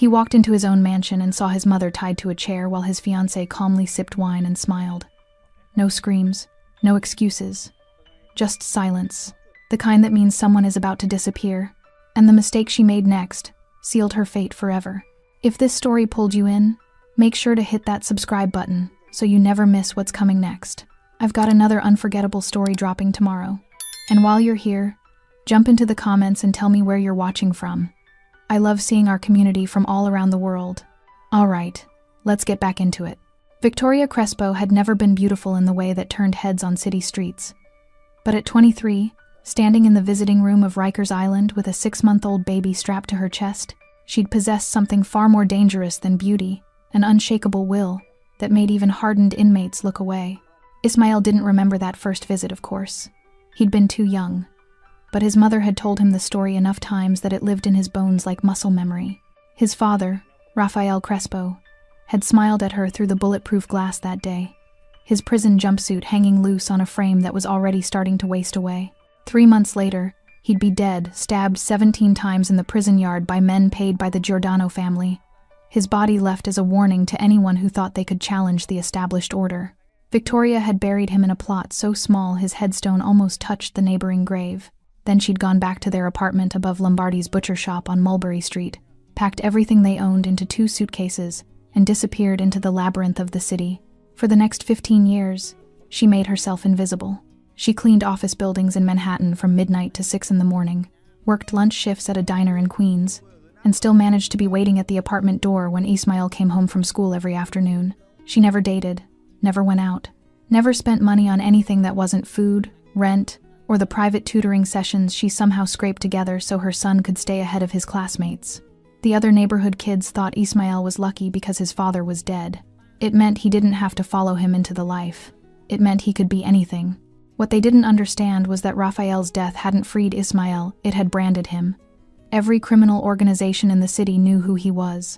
He walked into his own mansion and saw his mother tied to a chair while his fiancée calmly sipped wine and smiled. No screams, no excuses, just silence, the kind that means someone is about to disappear, and the mistake she made next sealed her fate forever. If this story pulled you in, make sure to hit that subscribe button so you never miss what's coming next. I've got another unforgettable story dropping tomorrow. And while you're here, jump into the comments and tell me where you're watching from. I love seeing our community from all around the world. All right, let's get back into it. Victoria Crespo had never been beautiful in the way that turned heads on city streets. But at 23, standing in the visiting room of Rikers Island with a 6-month-old baby strapped to her chest, she'd possessed something far more dangerous than beauty, an unshakable will that made even hardened inmates look away. Ismail didn't remember that first visit, of course. He'd been too young. But his mother had told him the story enough times that it lived in his bones like muscle memory. His father, Rafael Crespo, had smiled at her through the bulletproof glass that day, his prison jumpsuit hanging loose on a frame that was already starting to waste away. 3 months later, he'd be dead, stabbed 17 times in the prison yard by men paid by the Giordano family, his body left as a warning to anyone who thought they could challenge the established order. Victoria had buried him in a plot so small his headstone almost touched the neighboring grave. Then she'd gone back to their apartment above Lombardi's butcher shop on Mulberry Street, packed everything they owned into 2 suitcases, and disappeared into the labyrinth of the city. For the next 15 years, she made herself invisible. She cleaned office buildings in Manhattan from midnight to 6 in the morning, worked lunch shifts at a diner in Queens, and still managed to be waiting at the apartment door when Ismail came home from school every afternoon. She never dated, never went out, never spent money on anything that wasn't food, rent, or the private tutoring sessions she somehow scraped together so her son could stay ahead of his classmates. The other neighborhood kids thought Ismail was lucky because his father was dead. It meant he didn't have to follow him into the life. It meant he could be anything. What they didn't understand was that Rafael's death hadn't freed Ismail, it had branded him. Every criminal organization in the city knew who he was.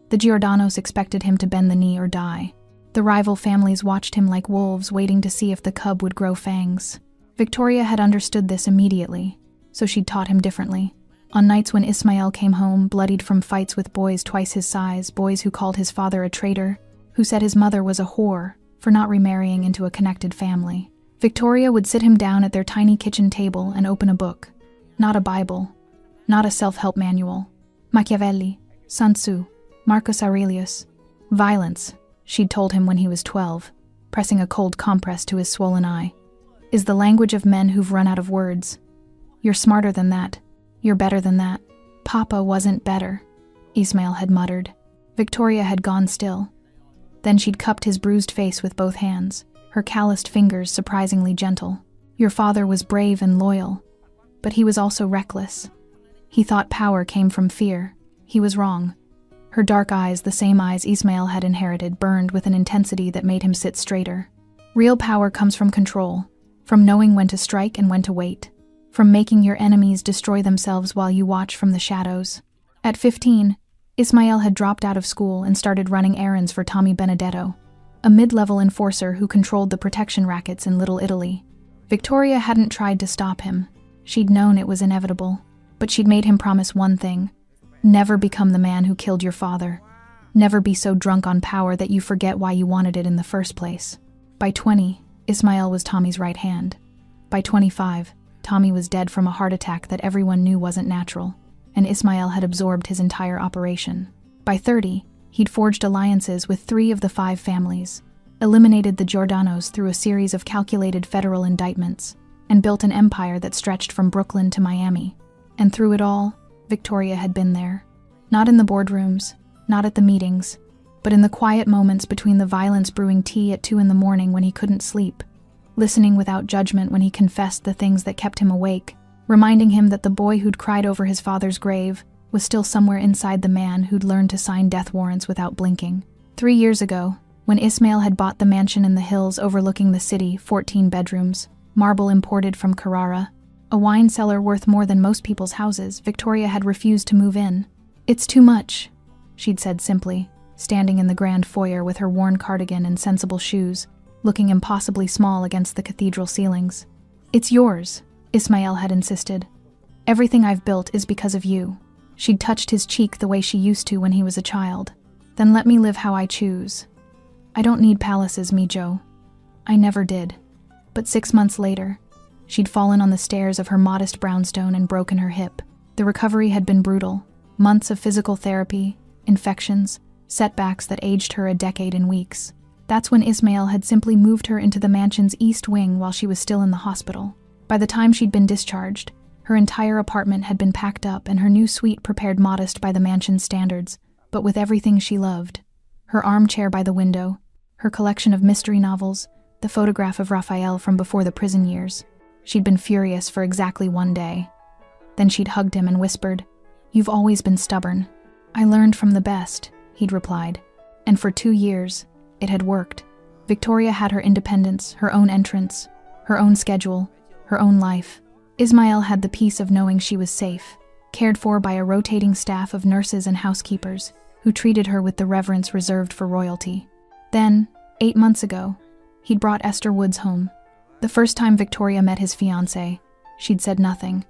The Giordanos expected him to bend the knee or die. The rival families watched him like wolves, waiting to see if the cub would grow fangs. Victoria had understood this immediately, so she'd taught him differently. On nights when Ismail came home, bloodied from fights with boys twice his size, boys who called his father a traitor, who said his mother was a whore for not remarrying into a connected family, Victoria would sit him down at their tiny kitchen table and open a book. Not a Bible, not a self-help manual. Machiavelli, Sun Tzu, Marcus Aurelius. Violence, she'd told him when he was 12, pressing a cold compress to his swollen eye, is the language of men who've run out of words. You're smarter than that. You're better than that. Papa wasn't better, Ismail had muttered. Victoria had gone still. Then she'd cupped his bruised face with both hands, her calloused fingers surprisingly gentle. Your father was brave and loyal, but he was also reckless. He thought power came from fear. He was wrong. Her dark eyes, the same eyes Ismail had inherited, burned with an intensity that made him sit straighter. Real power comes from control. From knowing when to strike and when to wait. From making your enemies destroy themselves while you watch from the shadows. At 15, Ismail had dropped out of school and started running errands for Tommy Benedetto, a mid-level enforcer who controlled the protection rackets in Little Italy. Victoria hadn't tried to stop him. She'd known it was inevitable, but she'd made him promise one thing: never become the man who killed your father. Never be so drunk on power that you forget why you wanted it in the first place. By 20, Ismail was Tommy's right hand. By 25, Tommy was dead from a heart attack that everyone knew wasn't natural, and Ismail had absorbed his entire operation. By 30, he'd forged alliances with 3 of the 5 families, eliminated the Giordanos through a series of calculated federal indictments, and built an empire that stretched from Brooklyn to Miami. And through it all, Victoria had been there. Not in the boardrooms, not at the meetings, but in the quiet moments between the violence, brewing tea at 2 in the morning when he couldn't sleep, listening without judgment when he confessed the things that kept him awake, reminding him that the boy who'd cried over his father's grave was still somewhere inside the man who'd learned to sign death warrants without blinking. 3 years ago, when Ismail had bought the mansion in the hills overlooking the city, 14 bedrooms, marble imported from Carrara, a wine cellar worth more than most people's houses, Victoria had refused to move in. "It's too much," she'd said simply, standing in the grand foyer with her worn cardigan and sensible shoes, looking impossibly small against the cathedral ceilings. "It's yours," Ismail had insisted. "Everything I've built is because of you. She'd touched his cheek the way she used to when he was a child. Then let me live how I choose. I don't need palaces, Mijo. I never did. But 6 months later, she'd fallen on the stairs of her modest brownstone and broken her hip. The recovery had been brutal. Months of physical therapy, infections, setbacks that aged her a decade in weeks. That's when Ismail had simply moved her into the mansion's east wing while she was still in the hospital. By the time she'd been discharged, her entire apartment had been packed up and her new suite prepared modest by the mansion's standards, but with everything she loved. Her armchair by the window, her collection of mystery novels, the photograph of Raphael from before the prison years. She'd been furious for exactly 1 day. Then she'd hugged him and whispered, "You've always been stubborn." "I learned from the best," he'd replied. And for 2 years, it had worked. Victoria had her independence, her own entrance, her own schedule, her own life. Ismail had the peace of knowing she was safe, cared for by a rotating staff of nurses and housekeepers who treated her with the reverence reserved for royalty. Then, 8 months ago, he'd brought Esther Woods home. The first time Victoria met his fiancée, she'd said nothing,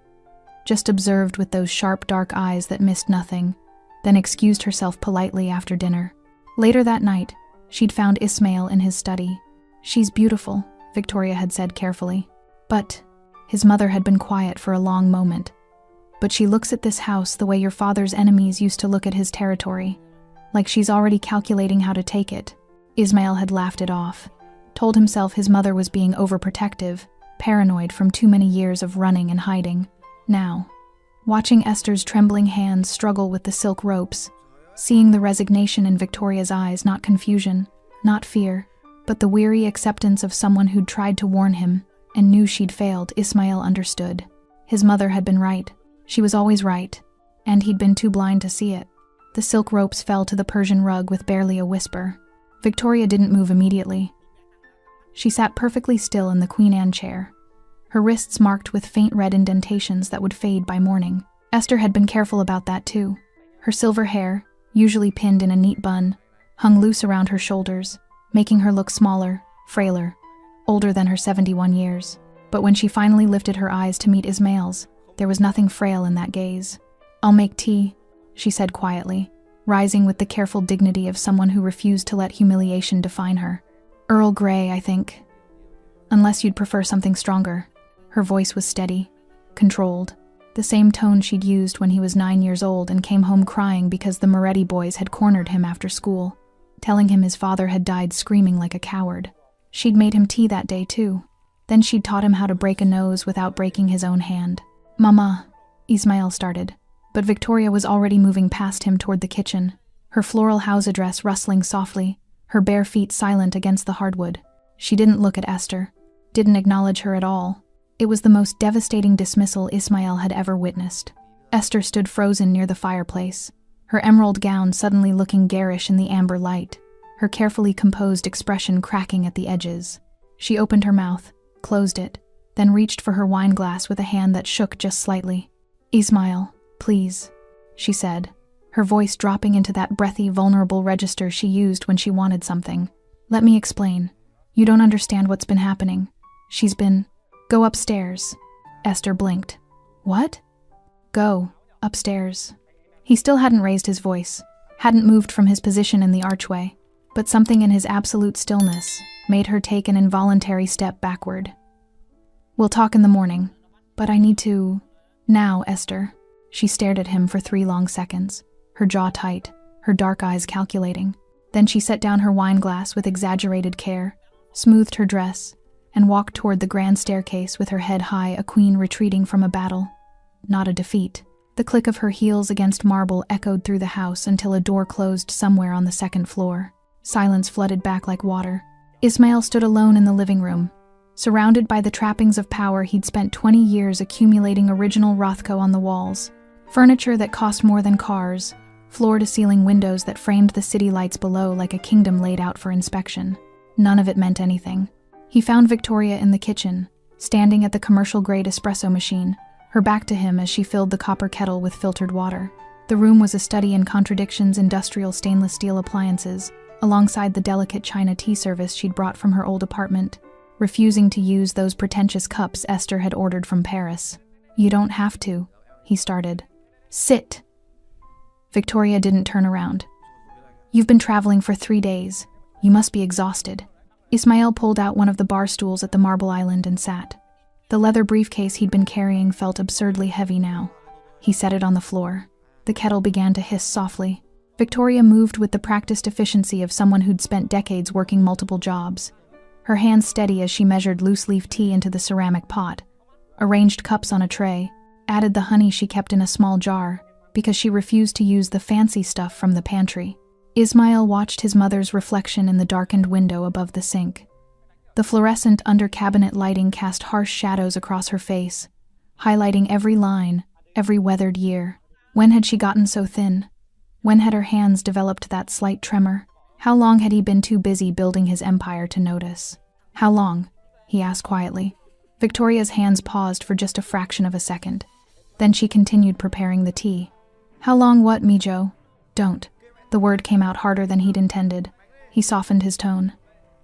just observed with those sharp dark eyes that missed nothing, then excused herself politely after dinner. Later that night, she'd found Ismail in his study. "She's beautiful," Victoria had said carefully. But his mother had been quiet for a long moment. "But she looks at this house the way your father's enemies used to look at his territory, like she's already calculating how to take it." Ismail had laughed it off, told himself his mother was being overprotective, paranoid from too many years of running and hiding. Now, watching Esther's trembling hands struggle with the silk ropes, seeing the resignation in Victoria's eyes, not confusion, not fear, but the weary acceptance of someone who'd tried to warn him and knew she'd failed, Ismail understood. His mother had been right. She was always right, and he'd been too blind to see it. The silk ropes fell to the Persian rug with barely a whisper. Victoria didn't move immediately. She sat perfectly still in the Queen Anne chair, her wrists marked with faint red indentations that would fade by morning. Esther had been careful about that too. Her silver hair, usually pinned in a neat bun, hung loose around her shoulders, making her look smaller, frailer, older than her 71 years. But when she finally lifted her eyes to meet Ismail's, there was nothing frail in that gaze. "I'll make tea," she said quietly, rising with the careful dignity of someone who refused to let humiliation define her. "Earl Grey, I think. Unless you'd prefer something stronger." Her voice was steady, controlled, the same tone she'd used when he was 9 years old and came home crying because the Moretti boys had cornered him after school, telling him his father had died screaming like a coward. She'd made him tea that day too. Then she'd taught him how to break a nose without breaking his own hand. "Mama," Ismail started, but Victoria was already moving past him toward the kitchen, her floral house dress rustling softly, her bare feet silent against the hardwood. She didn't look at Esther, didn't acknowledge her at all. It was the most devastating dismissal Ismail had ever witnessed. Esther stood frozen near the fireplace, her emerald gown suddenly looking garish in the amber light, her carefully composed expression cracking at the edges. She opened her mouth, closed it, then reached for her wine glass with a hand that shook just slightly. "Ismail, please," she said, her voice dropping into that breathy, vulnerable register she used when she wanted something. "Let me explain. You don't understand what's been happening. She's been—" "Go upstairs." Esther blinked. "What?" "Go upstairs." He still hadn't raised his voice, hadn't moved from his position in the archway, but something in his absolute stillness made her take an involuntary step backward. "We'll talk in the morning, but I need to— Now, Esther." She stared at him for 3 long seconds, her jaw tight, her dark eyes calculating. Then she set down her wine glass with exaggerated care, smoothed her dress, and walked toward the grand staircase with her head high, a queen retreating from a battle, not a defeat. The click of her heels against marble echoed through the house until a door closed somewhere on the 2nd floor. Silence flooded back like water. Ismail stood alone in the living room, surrounded by the trappings of power he'd spent 20 years accumulating original Rothko on the walls. Furniture that cost more than cars, floor-to-ceiling windows that framed the city lights below like a kingdom laid out for inspection. None of it meant anything. He found Victoria in the kitchen, standing at the commercial-grade espresso machine, her back to him as she filled the copper kettle with filtered water. The room was a study in contradictions, industrial stainless steel appliances, alongside the delicate china tea service she'd brought from her old apartment, refusing to use those pretentious cups Esther had ordered from Paris. "You don't have to," he started. "Sit," Victoria didn't turn around. You've been traveling for 3 days. You must be exhausted. Ismail pulled out one of the bar stools at the marble island and sat. The leather briefcase he'd been carrying felt absurdly heavy now. He set it on the floor. The kettle began to hiss softly. Victoria moved with the practiced efficiency of someone who'd spent decades working multiple jobs. Her hands steady as she measured loose-leaf tea into the ceramic pot, arranged cups on a tray, added the honey she kept in a small jar, because she refused to use the fancy stuff from the pantry. Ismail watched his mother's reflection in the darkened window above the sink. The fluorescent under-cabinet lighting cast harsh shadows across her face, highlighting every line, every weathered year. When had she gotten so thin? When had her hands developed that slight tremor? How long had he been too busy building his empire to notice? How long? He asked quietly. Victoria's hands paused for just a fraction of a second. Then she continued preparing the tea. How long what, Mijo? Don't. The word came out harder than he'd intended. He softened his tone.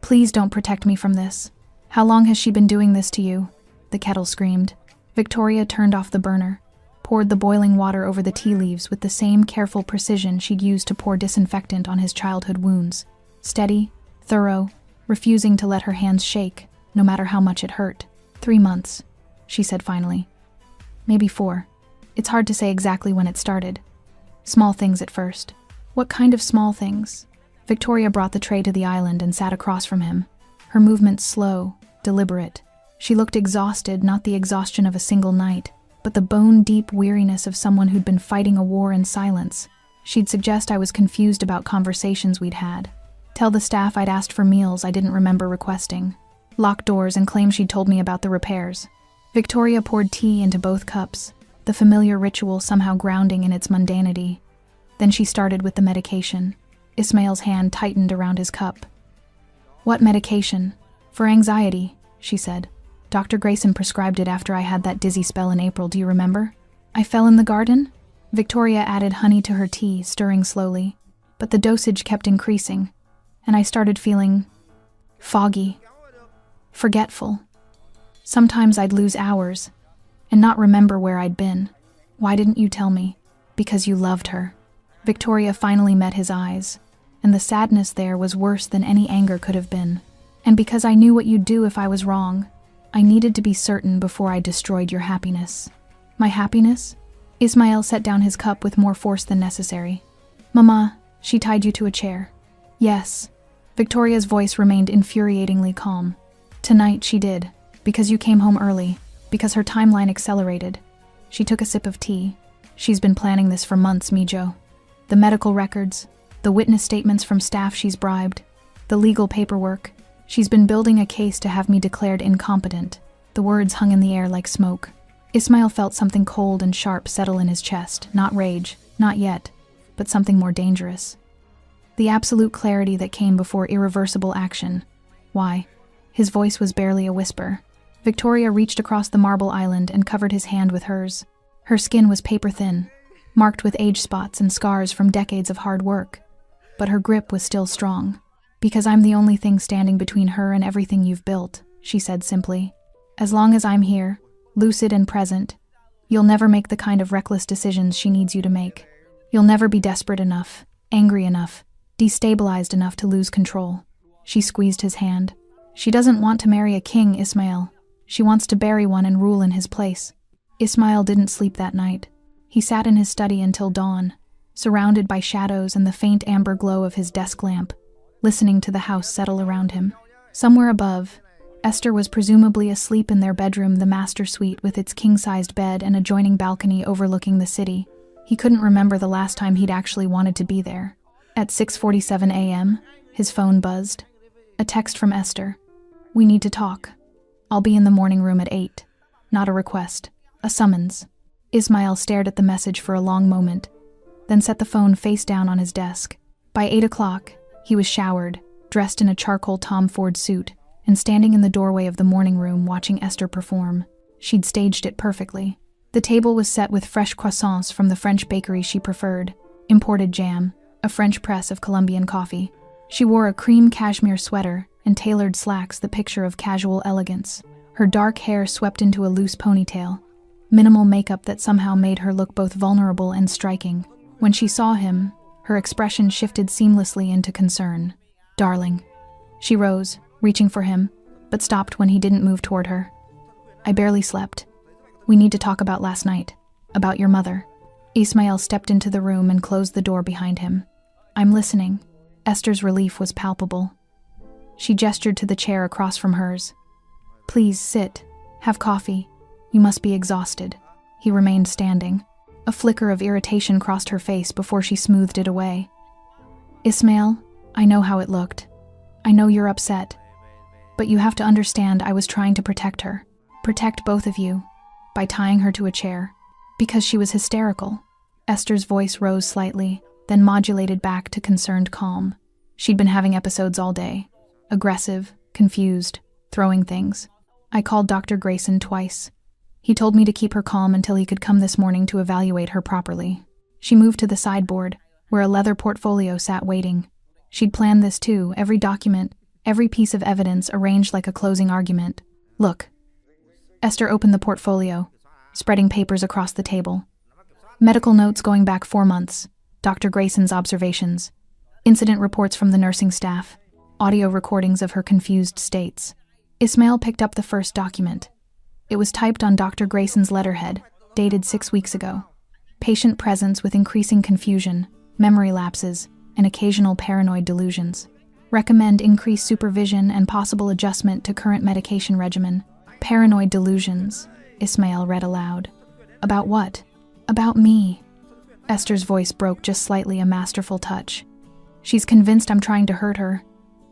Please don't protect me from this. How long has she been doing this to you? The kettle screamed. Victoria turned off the burner, poured the boiling water over the tea leaves with the same careful precision she'd used to pour disinfectant on his childhood wounds. Steady, thorough, refusing to let her hands shake, no matter how much it hurt. 3 months, she said finally. Maybe 4. It's hard to say exactly when it started. Small things at first. What kind of small things? Victoria brought the tray to the island and sat across from him, her movements slow, deliberate. She looked exhausted, not the exhaustion of a single night, but the bone-deep weariness of someone who'd been fighting a war in silence. She'd suggest I was confused about conversations we'd had. Tell the staff I'd asked for meals I didn't remember requesting. Lock doors and claim she'd told me about the repairs. Victoria poured tea into both cups, the familiar ritual somehow grounding in its mundanity. Then she started with the medication. Ismail's hand tightened around his cup. What medication? For anxiety, she said. Dr. Grayson prescribed it after I had that dizzy spell in April, do you remember? I fell in the garden? Victoria added honey to her tea, stirring slowly. But the dosage kept increasing, and I started feeling foggy, forgetful. Sometimes I'd lose hours and not remember where I'd been. Why didn't you tell me? Because you loved her. Victoria finally met his eyes, and the sadness there was worse than any anger could have been. And because I knew what you'd do if I was wrong, I needed to be certain before I destroyed your happiness. My happiness? Ismail set down his cup with more force than necessary. Mama, she tied you to a chair. Yes. Victoria's voice remained infuriatingly calm. Tonight she did, because you came home early, because her timeline accelerated. She took a sip of tea. She's been planning this for months, Mijo. The medical records, the witness statements from staff she's bribed, the legal paperwork. She's been building a case to have me declared incompetent. The words hung in the air like smoke. Ismail felt something cold and sharp settle in his chest, not rage, not yet, but something more dangerous. The absolute clarity that came before irreversible action. Why? His voice was barely a whisper. Victoria reached across the marble island and covered his hand with hers. Her skin was paper-thin, marked with age spots and scars from decades of hard work. But her grip was still strong. Because I'm the only thing standing between her and everything you've built, she said simply. As long as I'm here, lucid and present, you'll never make the kind of reckless decisions she needs you to make. You'll never be desperate enough, angry enough, destabilized enough to lose control. She squeezed his hand. She doesn't want to marry a king, Ismail. She wants to bury one and rule in his place. Ismail didn't sleep that night. He sat in his study until dawn, surrounded by shadows and the faint amber glow of his desk lamp, listening to the house settle around him. Somewhere above, Esther was presumably asleep in their bedroom, the master suite with its king-sized bed and adjoining balcony overlooking the city. He couldn't remember the last time he'd actually wanted to be there. At 6:47 a.m., his phone buzzed. A text from Esther. We need to talk. I'll be in the morning room at 8. Not a request. A summons. Ismail stared at the message for a long moment, then set the phone face down on his desk. By 8 o'clock, he was showered, dressed in a charcoal Tom Ford suit, and standing in the doorway of the morning room watching Esther perform. She'd staged it perfectly. The table was set with fresh croissants from the French bakery she preferred, imported jam, a French press of Colombian coffee. She wore a cream cashmere sweater and tailored slacks, the picture of casual elegance. Her dark hair swept into a loose ponytail, minimal makeup that somehow made her look both vulnerable and striking. When she saw him, her expression shifted seamlessly into concern. "Darling." She rose, reaching for him, but stopped when he didn't move toward her. "I barely slept. We need to talk about last night, about your mother." Ismail stepped into the room and closed the door behind him. "I'm listening." Esther's relief was palpable. She gestured to the chair across from hers. "Please sit. Have coffee. You must be exhausted." He remained standing. A flicker of irritation crossed her face before she smoothed it away. "Ismail, I know how it looked. I know you're upset. But you have to understand I was trying to protect her. Protect both of you. By tying her to a chair. Because she was hysterical." Esther's voice rose slightly, then modulated back to concerned calm. She'd been having episodes all day. Aggressive, confused, throwing things. "I called Dr. Grayson twice. He told me to keep her calm until he could come this morning to evaluate her properly." She moved to the sideboard, where a leather portfolio sat waiting. She'd planned this too, every document, every piece of evidence arranged like a closing argument. "Look." Esther opened the portfolio, spreading papers across the table. Medical notes going back 4 months, Dr. Grayson's observations, incident reports from the nursing staff, audio recordings of her confused states. Ismail picked up the first document. It was typed on Dr. Grayson's letterhead, dated 6 weeks ago. Patient presence with increasing confusion, memory lapses, and occasional paranoid delusions. Recommend increased supervision and possible adjustment to current medication regimen. Paranoid delusions, Ismail read aloud. "About what?" "About me." Esther's voice broke just slightly, a masterful touch. "She's convinced I'm trying to hurt her,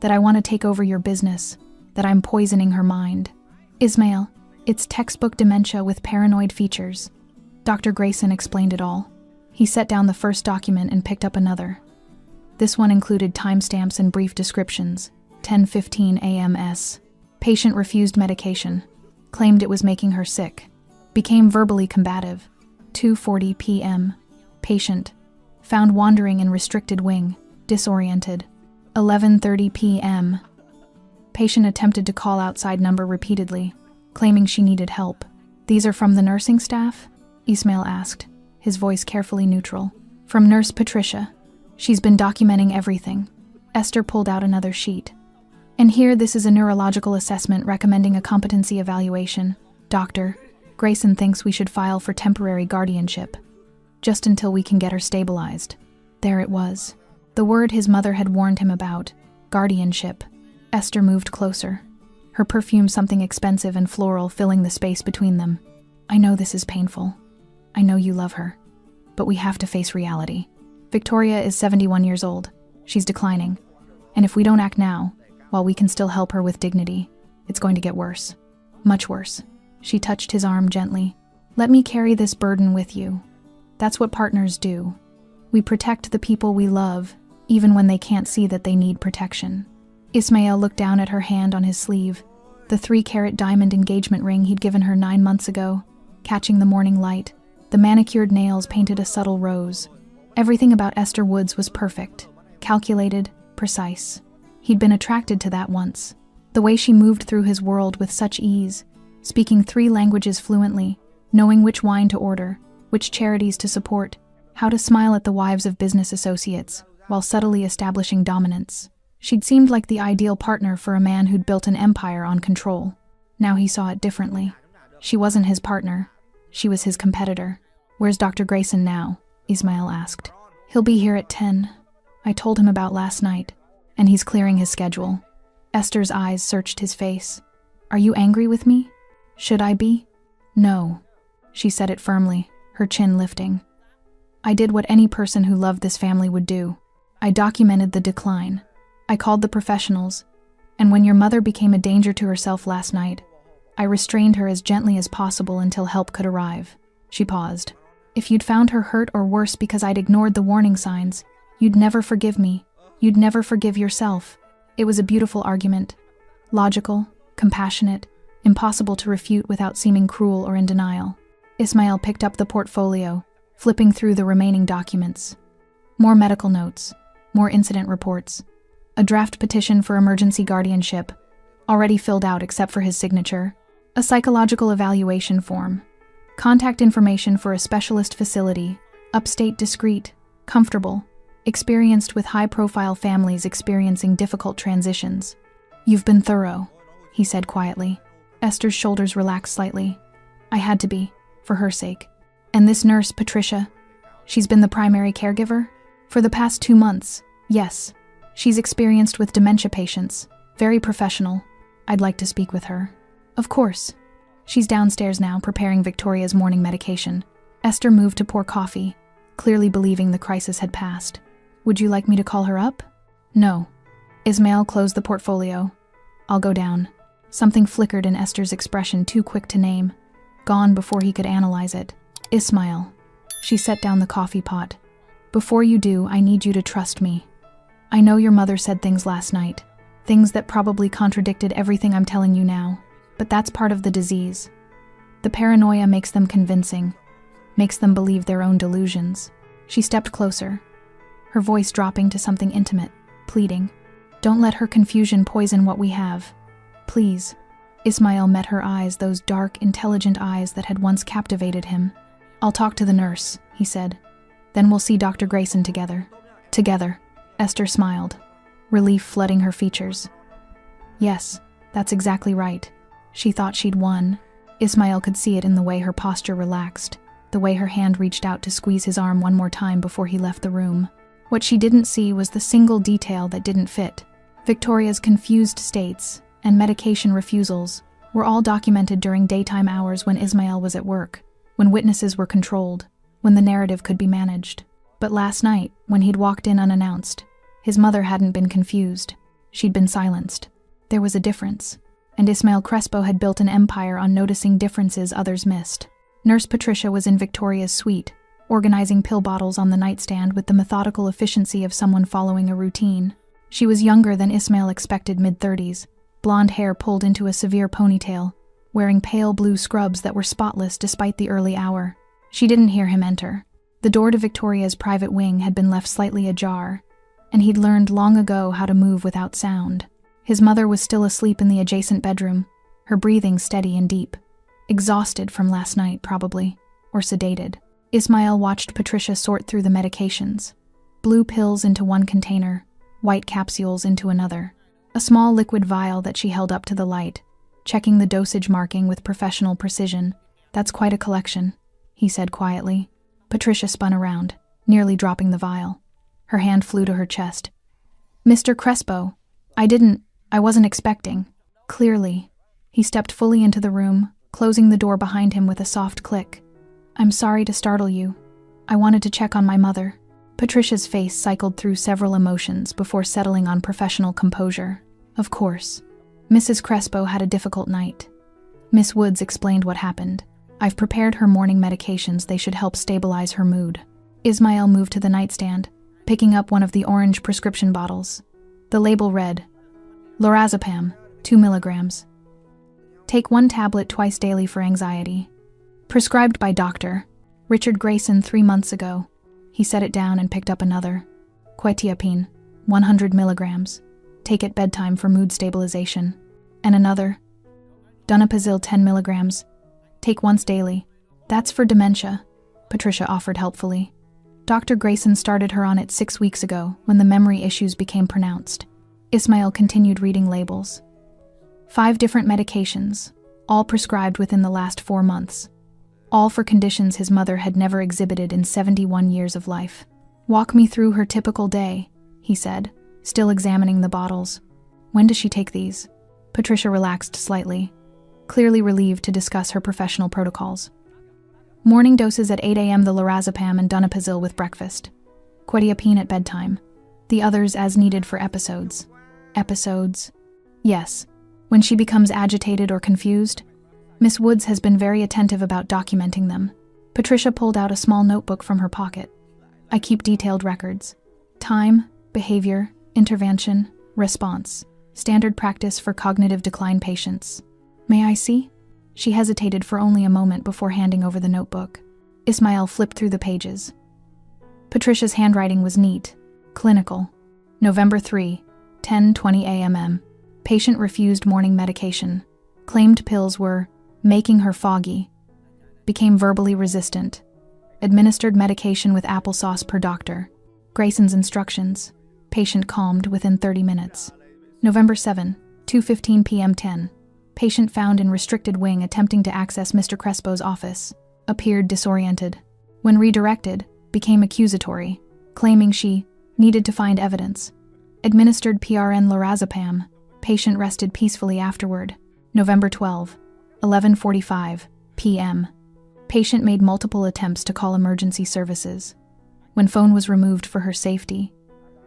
that I want to take over your business, that I'm poisoning her mind." "Ismail, it's textbook dementia with paranoid features." Dr. Grayson explained it all. He set down the first document and picked up another. This one included timestamps and brief descriptions. 10:15 a.m.s. Patient refused medication. Claimed it was making her sick. Became verbally combative. 2:40 p.m. Patient. Found wandering in restricted wing. Disoriented. 11:30 p.m. Patient attempted to call outside number repeatedly, claiming she needed help. "These are from the nursing staff?" Ismail asked, his voice carefully neutral. "From Nurse Patricia. She's been documenting everything." Esther pulled out another sheet. "And here, this is a neurological assessment recommending a competency evaluation. Dr. Grayson thinks we should file for temporary guardianship, just until we can get her stabilized." There it was. The word his mother had warned him about. Guardianship. Esther moved closer. Her perfume something expensive and floral filling the space between them. "I know this is painful. I know you love her. But we have to face reality. Victoria is 71 years old. She's declining. And if we don't act now, while we can still help her with dignity, it's going to get worse. Much worse." She touched his arm gently. "Let me carry this burden with you. That's what partners do. We protect the people we love, even when they can't see that they need protection." Ismail looked down at her hand on his sleeve, the 3-carat diamond engagement ring he'd given her 9 months ago, catching the morning light. The manicured nails painted a subtle rose. Everything about Esther Woods was perfect, calculated, precise. He'd been attracted to that once. The way she moved through his world with such ease, speaking 3 languages fluently, knowing which wine to order, which charities to support, how to smile at the wives of business associates, while subtly establishing dominance. She'd seemed like the ideal partner for a man who'd built an empire on control. Now he saw it differently. She wasn't his partner. She was his competitor. "Where's Dr. Grayson now?" Ismail asked. "He'll be here at 10. I told him about last night, and he's clearing his schedule." Esther's eyes searched his face. "Are you angry with me? Should I be?" "No." She said it firmly, her chin lifting. "I did what any person who loved this family would do. I documented the decline. I called the professionals, and when your mother became a danger to herself last night, I restrained her as gently as possible until help could arrive." She paused. "If you'd found her hurt or worse because I'd ignored the warning signs, you'd never forgive me. You'd never forgive yourself." It was a beautiful argument. Logical, compassionate, impossible to refute without seeming cruel or in denial. Ismail picked up the portfolio, flipping through the remaining documents. More medical notes, more incident reports, a draft petition for emergency guardianship, already filled out except for his signature, a psychological evaluation form, contact information for a specialist facility, upstate discreet, comfortable, experienced with high-profile families experiencing difficult transitions. "You've been thorough," he said quietly. Esther's shoulders relaxed slightly. "I had to be, for her sake. And this nurse, Patricia, she's been the primary caregiver? For the past 2 months, yes. She's experienced with dementia patients. Very professional. I'd like to speak with her." "Of course." She's downstairs now, preparing Victoria's morning medication. Esther moved to pour coffee, clearly believing the crisis had passed. "Would you like me to call her up?" "No." Ismail closed the portfolio. "I'll go down." Something flickered in Esther's expression, too quick to name. Gone before he could analyze it. "Ismail." She set down the coffee pot. "Before you do, I need you to trust me. I know your mother said things last night, things that probably contradicted everything I'm telling you now, but that's part of the disease. The paranoia makes them convincing, makes them believe their own delusions." She stepped closer, her voice dropping to something intimate, pleading. "Don't let her confusion poison what we have. Please." Ismail met her eyes, those dark, intelligent eyes that had once captivated him. "I'll talk to the nurse," he said. "Then we'll see Dr. Grayson together." "Together." Esther smiled, relief flooding her features. "Yes, that's exactly right." She thought she'd won. Ismail could see it in the way her posture relaxed, the way her hand reached out to squeeze his arm one more time before he left the room. What she didn't see was the single detail that didn't fit. Victoria's confused states and medication refusals were all documented during daytime hours when Ismail was at work, when witnesses were controlled, when the narrative could be managed. But last night, when he'd walked in unannounced, his mother hadn't been confused. She'd been silenced. There was a difference. And Ismail Crespo had built an empire on noticing differences others missed. Nurse Patricia was in Victoria's suite, organizing pill bottles on the nightstand with the methodical efficiency of someone following a routine. She was younger than Ismail expected, mid-30s, blonde hair pulled into a severe ponytail, wearing pale blue scrubs that were spotless despite the early hour. She didn't hear him enter. The door to Victoria's private wing had been left slightly ajar, and he'd learned long ago how to move without sound. His mother was still asleep in the adjacent bedroom, her breathing steady and deep. Exhausted from last night, probably, or sedated. Ismail watched Patricia sort through the medications. Blue pills into one container, white capsules into another. A small liquid vial that she held up to the light, checking the dosage marking with professional precision. "That's quite a collection," he said quietly. Patricia spun around, nearly dropping the vial. Her hand flew to her chest. "Mr. Crespo, I wasn't expecting." Clearly. He stepped fully into the room, closing the door behind him with a soft click. "I'm sorry to startle you. I wanted to check on my mother." Patricia's face cycled through several emotions before settling on professional composure. "Of course. Mrs. Crespo had a difficult night." Miss Woods explained what happened. "I've prepared her morning medications. They should help stabilize her mood." Ismail moved to the nightstand, picking up one of the orange prescription bottles. The label read, "Lorazepam, 2 milligrams. Take 1 tablet twice daily for anxiety. Prescribed by Dr. Richard Grayson 3 months ago." He set it down and picked up another. "Quetiapine, 100 milligrams. Take at bedtime for mood stabilization." And another. "Donepezil 10 milligrams. Take once daily. That's for dementia," Patricia offered helpfully. Dr. Grayson started her on it 6 weeks ago when the memory issues became pronounced. Ismail continued reading labels. 5 different medications, all prescribed within the last 4 months. All for conditions his mother had never exhibited in 71 years of life. "Walk me through her typical day," he said, still examining the bottles. "When does she take these?" Patricia relaxed slightly, clearly relieved to discuss her professional protocols. "Morning doses at 8 a.m. the lorazepam and donepezil with breakfast. Quetiapine at bedtime. The others as needed for episodes." "Episodes?" "Yes. When she becomes agitated or confused. Miss Woods has been very attentive about documenting them." Patricia pulled out a small notebook from her pocket. "I keep detailed records. Time, behavior, intervention, response. Standard practice for cognitive decline patients." "May I see?" She hesitated for only a moment before handing over the notebook. Ismail flipped through the pages. Patricia's handwriting was neat, clinical. November 3, 10:20 a.m. Patient refused morning medication. Claimed pills were making her foggy. Became verbally resistant. Administered medication with applesauce per doctor. Grayson's instructions. Patient calmed within 30 minutes. November 7, 2:15 p.m. 10. Patient found in restricted wing attempting to access Mr. Crespo's office. Appeared disoriented. When redirected, became accusatory, claiming she needed to find evidence. Administered PRN lorazepam. Patient rested peacefully afterward. November 12, 11:45 p.m. Patient made multiple attempts to call emergency services. When phone was removed for her safety,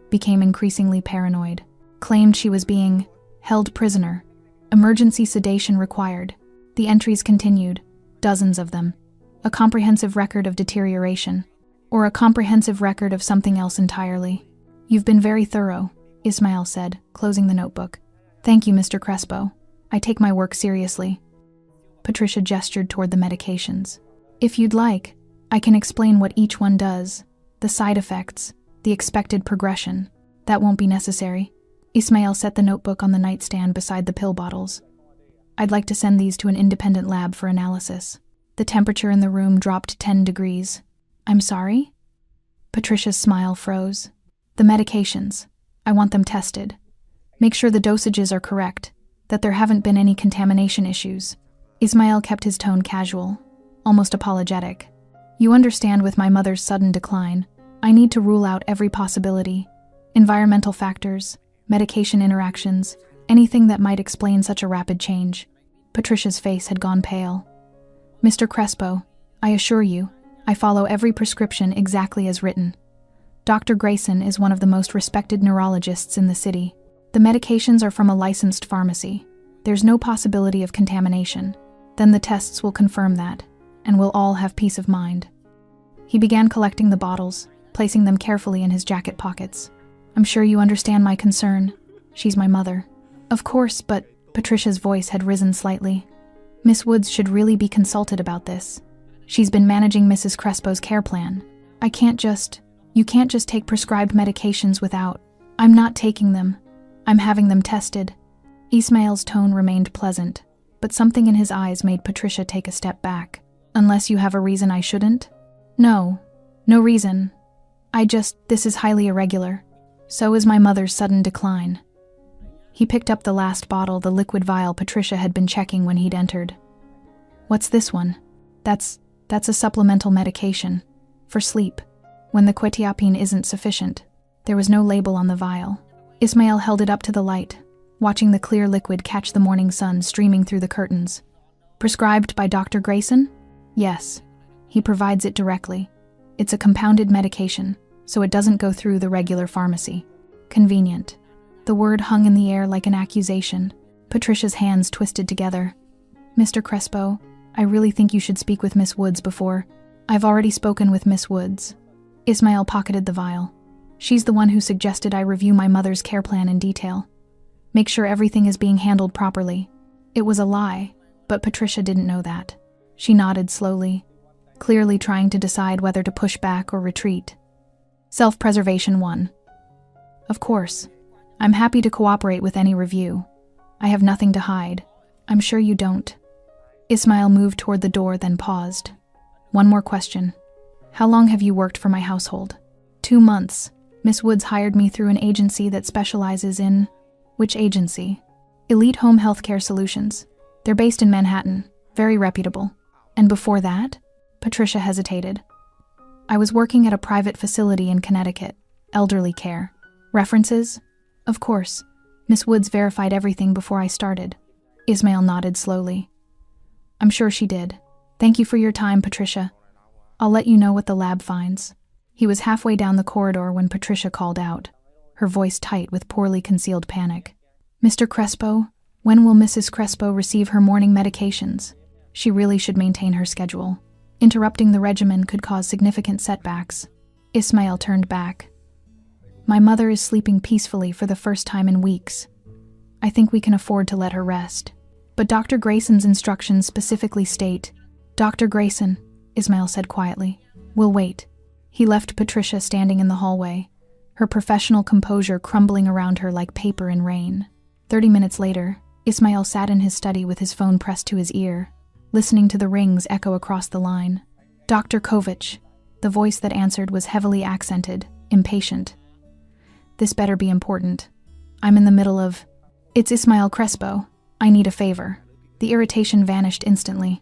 became increasingly paranoid. Claimed she was being held prisoner. Emergency sedation required. The entries continued, dozens of them. A comprehensive record of deterioration, or a comprehensive record of something else entirely. You've been very thorough, Ismail said, closing the notebook. Thank you, Mr. Crespo. I take my work seriously. Patricia gestured toward the medications. If you'd like, I can explain what each one does, the side effects, the expected progression. That won't be necessary. Ismail set the notebook on the nightstand beside the pill bottles. I'd like to send these to an independent lab for analysis. The temperature in the room dropped 10 degrees. I'm sorry? Patricia's smile froze. The medications. I want them tested. Make sure the dosages are correct, that there haven't been any contamination issues. Ismail kept his tone casual, almost apologetic. You understand, with my mother's sudden decline, I need to rule out every possibility. Environmental factors, medication interactions, anything that might explain such a rapid change. Patricia's face had gone pale. Mr. Crespo, I assure you, I follow every prescription exactly as written. Dr. Grayson is one of the most respected neurologists in the city. The medications are from a licensed pharmacy. There's no possibility of contamination. Then the tests will confirm that, and we'll all have peace of mind. He began collecting the bottles, placing them carefully in his jacket pockets. I'm sure you understand my concern. She's my mother. Of course, but Patricia's voice had risen slightly. Miss Woods should really be consulted about this. She's been managing Mrs. Crespo's care plan. You can't just take prescribed medications without. I'm not taking them. I'm having them tested. Ismail's tone remained pleasant, but something in his eyes made Patricia take a step back. Unless you have a reason I shouldn't? No reason. This is highly irregular. So is my mother's sudden decline. He picked up the last bottle, the liquid vial Patricia had been checking when he'd entered. What's this one? That's a supplemental medication. For sleep. When the quetiapine isn't sufficient. There was no label on the vial. Ismail held it up to the light, watching the clear liquid catch the morning sun streaming through the curtains. Prescribed by Dr. Grayson? Yes. He provides it directly. It's a compounded medication, so it doesn't go through the regular pharmacy. Convenient. The word hung in the air like an accusation. Patricia's hands twisted together. Mr. Crespo, I really think you should speak with Miss Woods before. I've already spoken with Miss Woods. Ismail pocketed the vial. She's the one who suggested I review my mother's care plan in detail. Make sure everything is being handled properly. It was a lie, but Patricia didn't know that. She nodded slowly, clearly trying to decide whether to push back or retreat. Self-preservation 1. Of course. I'm happy to cooperate with any review. I have nothing to hide. I'm sure you don't. Ismail moved toward the door, then paused. One more question. How long have you worked for my household? 2 months. Miss Woods hired me through an agency that specializes in... Which agency? Elite Home Healthcare Solutions. They're based in Manhattan. Very reputable. And before that? Patricia hesitated. I was working at a private facility in Connecticut. Elderly care. References? Of course. Miss Woods verified everything before I started. Ismail nodded slowly. I'm sure she did. Thank you for your time, Patricia. I'll let you know what the lab finds. He was halfway down the corridor when Patricia called out, her voice tight with poorly concealed panic. Mr. Crespo, when will Mrs. Crespo receive her morning medications? She really should maintain her schedule. Interrupting the regimen could cause significant setbacks. Ismail turned back. My mother is sleeping peacefully for the first time in weeks. I think we can afford to let her rest. But Dr. Grayson's instructions specifically state, Dr. Grayson, Ismail said quietly, will wait. He left Patricia standing in the hallway, her professional composure crumbling around her like paper in rain. 30 minutes later, Ismail sat in his study with his phone pressed to his ear, listening to the rings echo across the line. Dr. Kovich. The voice that answered was heavily accented, impatient. This better be important. I'm in the middle of... It's Ismael Crespo. I need a favor. The irritation vanished instantly.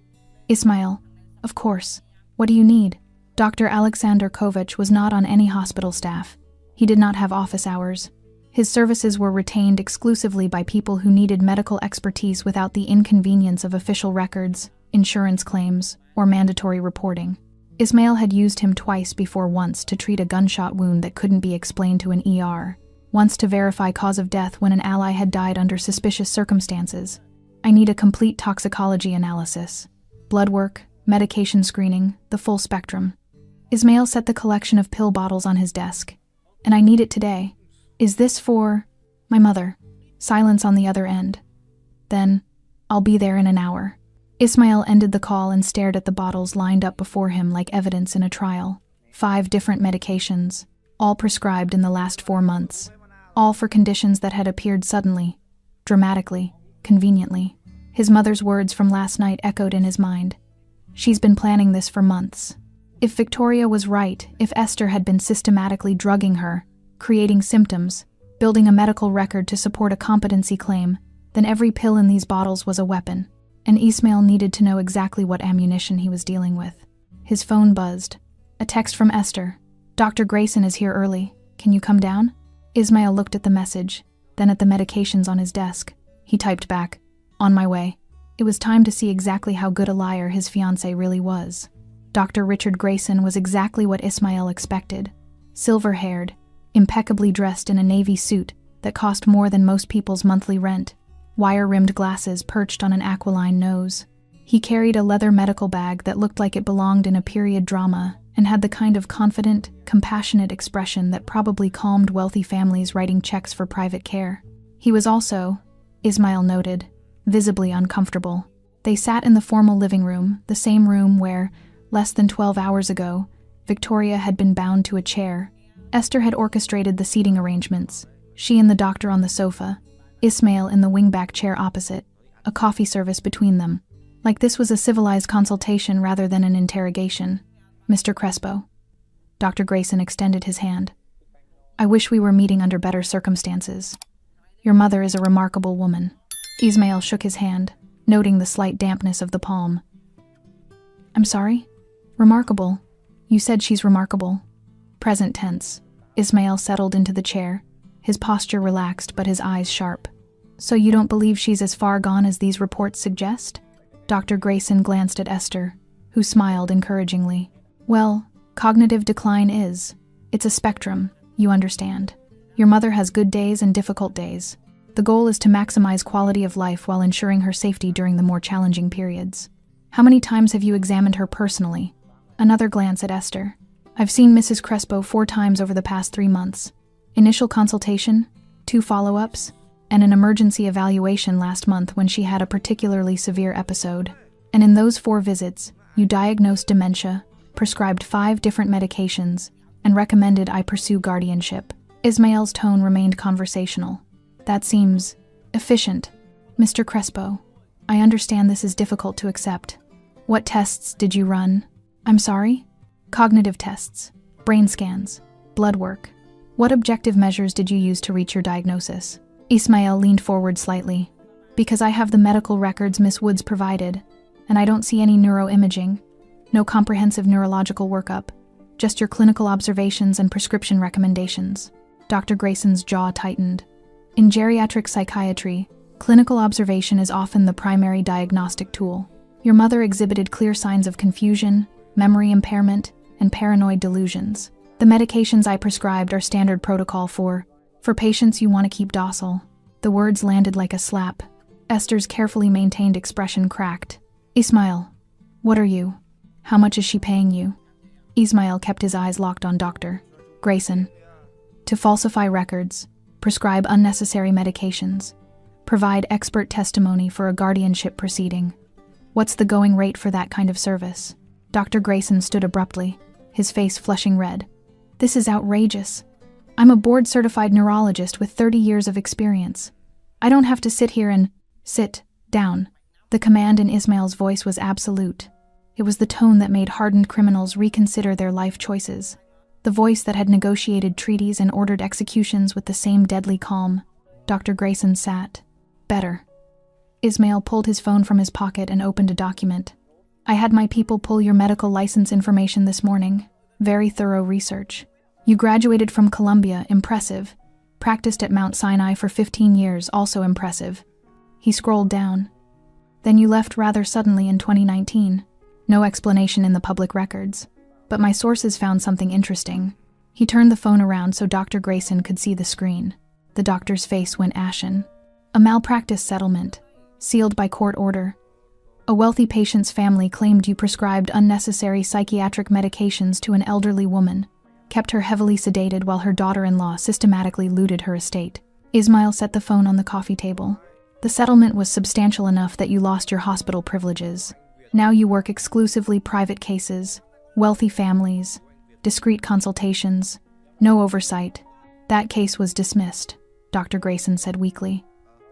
Ismael, of course. What do you need? Dr. Alexander Kovac was not on any hospital staff. He did not have office hours. His services were retained exclusively by people who needed medical expertise without the inconvenience of official records, insurance claims, or mandatory reporting. Ismael had used him twice before, once to treat a gunshot wound that couldn't be explained to an ER, once to verify cause of death when an ally had died under suspicious circumstances. I need a complete toxicology analysis. Blood work, medication screening, the full spectrum. Ismael set the collection of pill bottles on his desk. And I need it today. Is this for... My mother. Silence on the other end. Then, I'll be there in an hour. Ismael ended the call and stared at the bottles lined up before him like evidence in a trial. 5 different medications, all prescribed in the last 4 months. All for conditions that had appeared suddenly, dramatically, conveniently. His mother's words from last night echoed in his mind. She's been planning this for months. If Victoria was right, if Esther had been systematically drugging her, creating symptoms, building a medical record to support a competency claim, then every pill in these bottles was a weapon. And Ismael needed to know exactly what ammunition he was dealing with. His phone buzzed. A text from Esther. Dr. Grayson is here early. Can you come down? Ismael looked at the message, then at the medications on his desk. He typed back, on my way. It was time to see exactly how good a liar his fiancée really was. Dr. Richard Grayson was exactly what Ismael expected. Silver-haired, impeccably dressed in a navy suit that cost more than most people's monthly rent. Wire-rimmed glasses perched on an aquiline nose. He carried a leather medical bag that looked like it belonged in a period drama and had the kind of confident, compassionate expression that probably calmed wealthy families writing checks for private care. He was also, Ismael noted, visibly uncomfortable. They sat in the formal living room, the same room where, less than 12 hours ago, Victoria had been bound to a chair. Esther had orchestrated the seating arrangements, she and the doctor on the sofa, Ismael in the wingback chair opposite, a coffee service between them. Like this was a civilized consultation rather than an interrogation. Mr. Crespo. Dr. Grayson extended his hand. I wish we were meeting under better circumstances. Your mother is a remarkable woman. Ismael shook his hand, noting the slight dampness of the palm. I'm sorry? Remarkable. You said she's remarkable. Present tense. Ismael settled into the chair, his posture relaxed but his eyes sharp. So you don't believe she's as far gone as these reports suggest? Dr. Grayson glanced at Esther, who smiled encouragingly. Well, cognitive decline is. It's a spectrum, you understand. Your mother has good days and difficult days. The goal is to maximize quality of life while ensuring her safety during the more challenging periods. How many times have you examined her personally? Another glance at Esther. I've seen Mrs. Crespo 4 times over the past 3 months. Initial consultation, 2 follow-ups, and an emergency evaluation last month when she had a particularly severe episode. And in those 4 visits, you diagnosed dementia, prescribed 5 different medications, and recommended I pursue guardianship. Ismael's tone remained conversational. That seems efficient. Mr. Crespo, I understand this is difficult to accept. What tests did you run? I'm sorry? Cognitive tests, brain scans, blood work. What objective measures did you use to reach your diagnosis? Ismael leaned forward slightly. Because I have the medical records Miss Woods provided, and I don't see any neuroimaging, no comprehensive neurological workup, just your clinical observations and prescription recommendations. Dr. Grayson's jaw tightened. In geriatric psychiatry, clinical observation is often the primary diagnostic tool. Your mother exhibited clear signs of confusion, memory impairment, and paranoid delusions. The medications I prescribed are standard protocol for patients you want to keep docile. The words landed like a slap. Esther's carefully maintained expression cracked. Ismael, what are you? How much is she paying you? Ismael kept his eyes locked on Dr. Grayson. To falsify records, prescribe unnecessary medications, provide expert testimony for a guardianship proceeding. What's the going rate for that kind of service? Dr. Grayson stood abruptly, his face flushing red. This is outrageous. I'm a board-certified neurologist with 30 years of experience. I don't have to sit here and sit down. The command in Ismael's voice was absolute. It was the tone that made hardened criminals reconsider their life choices. The voice that had negotiated treaties and ordered executions with the same deadly calm. Dr. Grayson sat. Better. Ismail pulled his phone from his pocket and opened a document. I had my people pull your medical license information this morning. Very thorough research. You graduated from Columbia, impressive. Practiced at Mount Sinai for 15 years, also impressive. He scrolled down. Then you left rather suddenly in 2019. No explanation in the public records. But my sources found something interesting. He turned the phone around so Dr. Grayson could see the screen. The doctor's face went ashen. A malpractice settlement. Sealed by court order. A wealthy patient's family claimed you prescribed unnecessary psychiatric medications to an elderly woman, kept her heavily sedated while her daughter-in-law systematically looted her estate. Ismail set the phone on the coffee table. The settlement was substantial enough that you lost your hospital privileges. Now you work exclusively private cases, wealthy families, discreet consultations, no oversight. That case was dismissed, Dr. Grayson said weakly.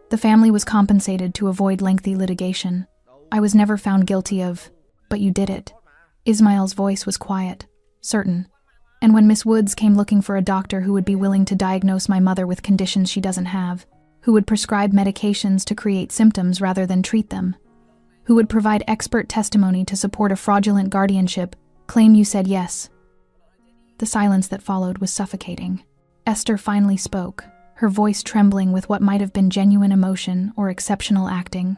The family was compensated to avoid lengthy litigation. I was never found guilty of, but you did it. Ismail's voice was quiet, certain. And when Miss Woods came looking for a doctor who would be willing to diagnose my mother with conditions she doesn't have, who would prescribe medications to create symptoms rather than treat them, who would provide expert testimony to support a fraudulent guardianship, claim you said yes. The silence that followed was suffocating. Esther finally spoke, her voice trembling with what might have been genuine emotion or exceptional acting.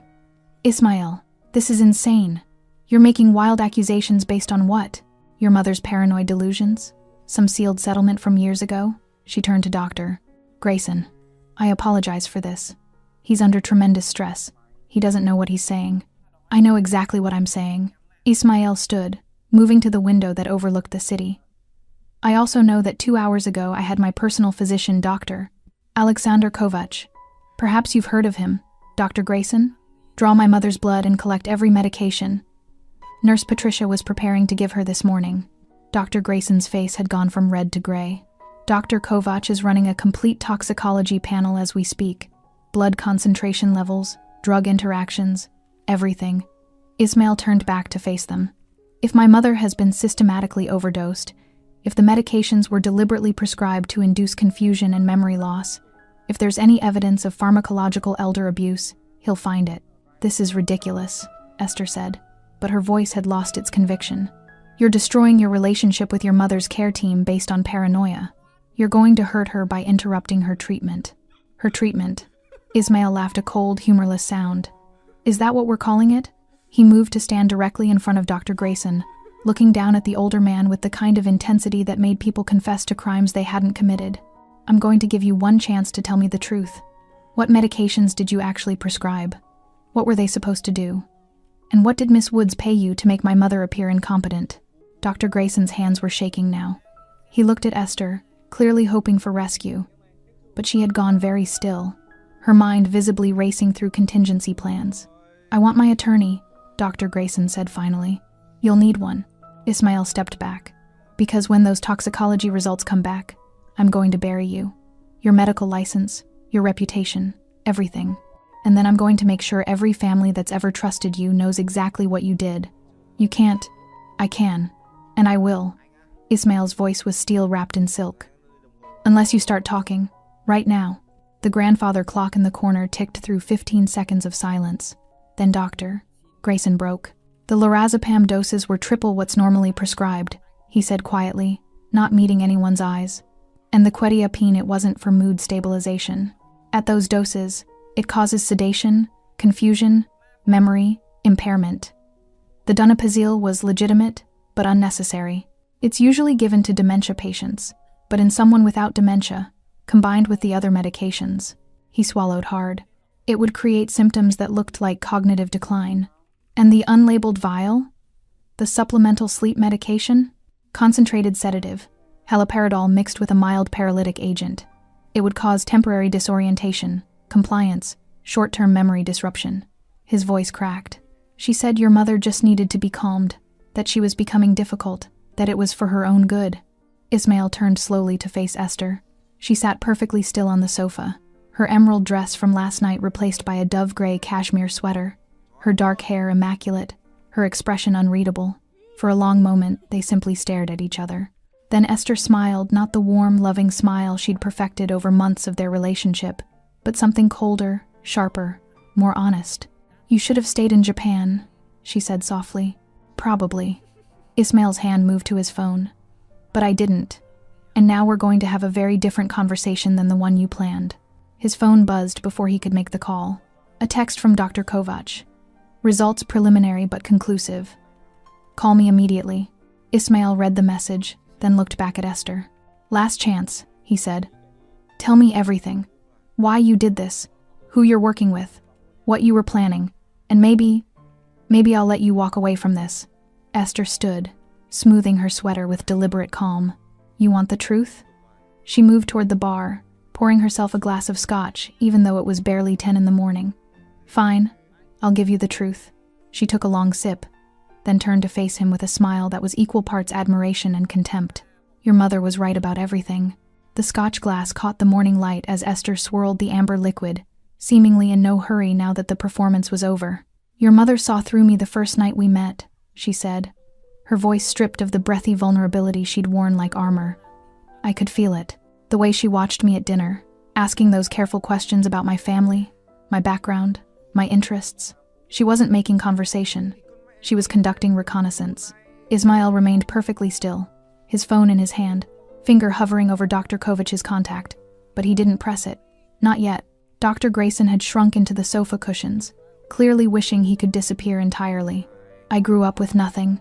Ismail, this is insane. You're making wild accusations based on what? Your mother's paranoid delusions? Some sealed settlement from years ago? She turned to Dr. Grayson. I apologize for this. He's under tremendous stress. He doesn't know what he's saying. I know exactly what I'm saying. Ismail stood, moving to the window that overlooked the city. I also know that 2 hours ago I had my personal physician, Dr. Alexander Kovac. Perhaps you've heard of him, Dr. Grayson? Draw my mother's blood and collect every medication. Nurse Patricia was preparing to give her this morning. Dr. Grayson's face had gone from red to gray. Dr. Kovac is running a complete toxicology panel as we speak. Blood concentration levels, drug interactions, everything. Ismail turned back to face them. If my mother has been systematically overdosed, if the medications were deliberately prescribed to induce confusion and memory loss, if there's any evidence of pharmacological elder abuse, he'll find it. This is ridiculous, Esther said, but her voice had lost its conviction. You're destroying your relationship with your mother's care team based on paranoia. You're going to hurt her by interrupting her treatment. Her treatment. Ismail laughed a cold, humorless sound. Is that what we're calling it? He moved to stand directly in front of Dr. Grayson, looking down at the older man with the kind of intensity that made people confess to crimes they hadn't committed. I'm going to give you one chance to tell me the truth. What medications did you actually prescribe? What were they supposed to do? And what did Miss Woods pay you to make my mother appear incompetent? Dr. Grayson's hands were shaking now. He looked at Esther, clearly hoping for rescue. But she had gone very still, her mind visibly racing through contingency plans. I want my attorney, Dr. Grayson said finally. You'll need one. Ismail stepped back. Because when those toxicology results come back, I'm going to bury you. Your medical license, your reputation, everything. And then I'm going to make sure every family that's ever trusted you knows exactly what you did. You can't. I can. And I will. Ismail's voice was steel wrapped in silk. Unless you start talking. Right now. The grandfather clock in the corner ticked through 15 seconds of silence. Then Dr. Grayson broke. The lorazepam doses were triple what's normally prescribed, he said quietly, not meeting anyone's eyes. And the quetiapine, it wasn't for mood stabilization. At those doses, it causes sedation, confusion, memory, impairment. The donepezil was legitimate, but unnecessary. It's usually given to dementia patients, but in someone without dementia, combined with the other medications, he swallowed hard. It would create symptoms that looked like cognitive decline. And the unlabeled vial? The supplemental sleep medication? Concentrated sedative, haloperidol mixed with a mild paralytic agent. It would cause temporary disorientation, compliance, short-term memory disruption. His voice cracked. She said your mother just needed to be calmed, that she was becoming difficult, that it was for her own good. Ismail turned slowly to face Esther. She sat perfectly still on the sofa, her emerald dress from last night replaced by a dove-gray cashmere sweater, her dark hair immaculate, her expression unreadable. For a long moment, they simply stared at each other. Then Esther smiled, not the warm, loving smile she'd perfected over months of their relationship, but something colder, sharper, more honest. "You should have stayed in Japan," she said softly. "Probably." Ismail's hand moved to his phone. "But I didn't. And now we're going to have a very different conversation than the one you planned." His phone buzzed before he could make the call. A text from Dr. Kovac. "Results preliminary but conclusive. Call me immediately." Ismail read the message, then looked back at Esther. "Last chance," he said. "Tell me everything. Why you did this, who you're working with, what you were planning, and maybe I'll let you walk away from this." Esther stood, smoothing her sweater with deliberate calm. "You want the truth?" She moved toward the bar, pouring herself a glass of scotch, even though it was barely 10 in the morning. "Fine, I'll give you the truth." She took a long sip, then turned to face him with a smile that was equal parts admiration and contempt. "Your mother was right about everything." The scotch glass caught the morning light as Esther swirled the amber liquid, seemingly in no hurry now that the performance was over. "Your mother saw through me the first night we met," she said, her voice stripped of the breathy vulnerability she'd worn like armor. "I could feel it, the way she watched me at dinner, asking those careful questions about my family, my background, my interests. She wasn't making conversation. She was conducting reconnaissance." Ismail remained perfectly still, his phone in his hand, finger hovering over Dr. Kovac's contact, but he didn't press it. Not yet. Dr. Grayson had shrunk into the sofa cushions, clearly wishing he could disappear entirely. "I grew up with nothing,"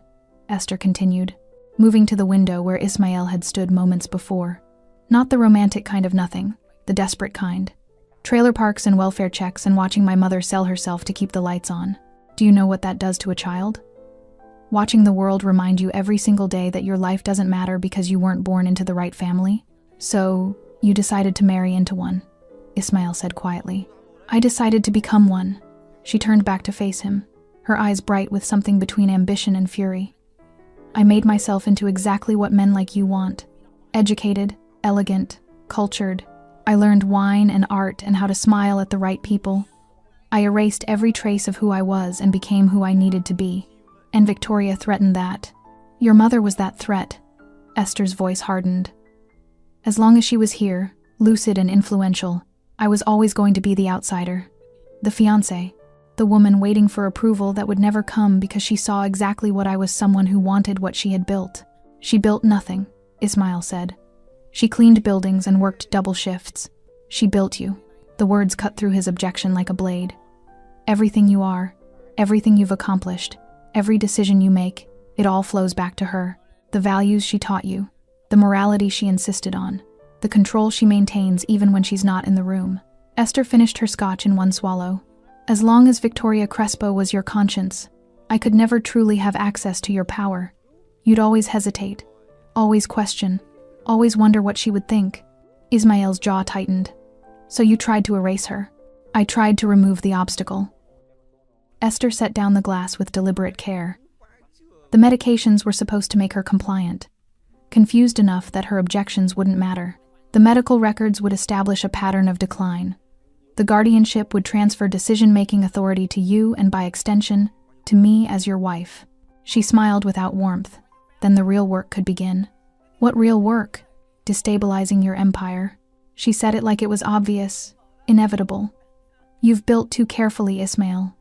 Esther continued, moving to the window where Ismail had stood moments before. "Not the romantic kind of nothing, the desperate kind. Trailer parks and welfare checks and watching my mother sell herself to keep the lights on. Do you know what that does to a child? Watching the world remind you every single day that your life doesn't matter because you weren't born into the right family. So, you decided to marry into one," Ismail said quietly. "I decided to become one." She turned back to face him, her eyes bright with something between ambition and fury. "I made myself into exactly what men like you want. Educated, elegant, cultured. I learned wine and art and how to smile at the right people. I erased every trace of who I was and became who I needed to be. And Victoria threatened that. Your mother was that threat." Esther's voice hardened. "As long as she was here, lucid and influential, I was always going to be the outsider. The fiancée, the woman waiting for approval that would never come because she saw exactly what I was, someone who wanted what she had built." "She built nothing," Ismail said. "She cleaned buildings and worked double shifts. She built you." The words cut through his objection like a blade. "Everything you are, everything you've accomplished, every decision you make, it all flows back to her. The values she taught you, the morality she insisted on, the control she maintains even when she's not in the room." Esther finished her scotch in one swallow. "As long as Victoria Crespo was your conscience, I could never truly have access to your power. You'd always hesitate, always question, always wonder what she would think." Ismail's jaw tightened. "So you tried to erase her." "I tried to remove the obstacle." Esther set down the glass with deliberate care. The medications were supposed to make her compliant, confused enough that her objections wouldn't matter. The medical records would establish a pattern of decline. The guardianship would transfer decision-making authority to you and, by extension, to me as your wife. She smiled without warmth. Then the real work could begin. "What real work?" "Destabilizing your empire." She said it like it was obvious, inevitable. "You've built too carefully, Ismail.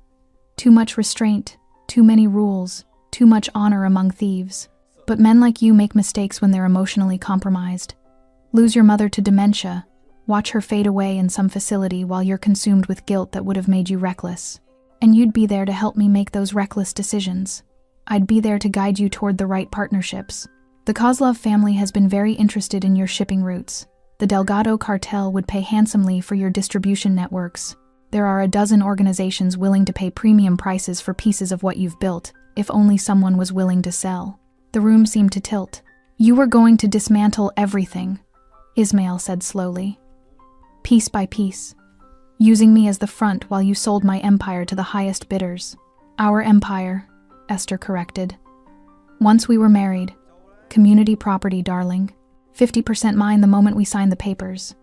Too much restraint, too many rules, too much honor among thieves. But men like you make mistakes when they're emotionally compromised. Lose your mother to dementia, watch her fade away in some facility while you're consumed with guilt that would have made you reckless. And you'd be there to help me make those reckless decisions. I'd be there to guide you toward the right partnerships. The Kozlov family has been very interested in your shipping routes. The Delgado cartel would pay handsomely for your distribution networks. There are a dozen organizations willing to pay premium prices for pieces of what you've built, if only someone was willing to sell." The room seemed to tilt. "You were going to dismantle everything," Ismail said slowly. "Piece by piece. Using me as the front while you sold my empire to the highest bidders." "Our empire," Esther corrected. "Once we were married. Community property, darling. 50% mine the moment we signed the papers."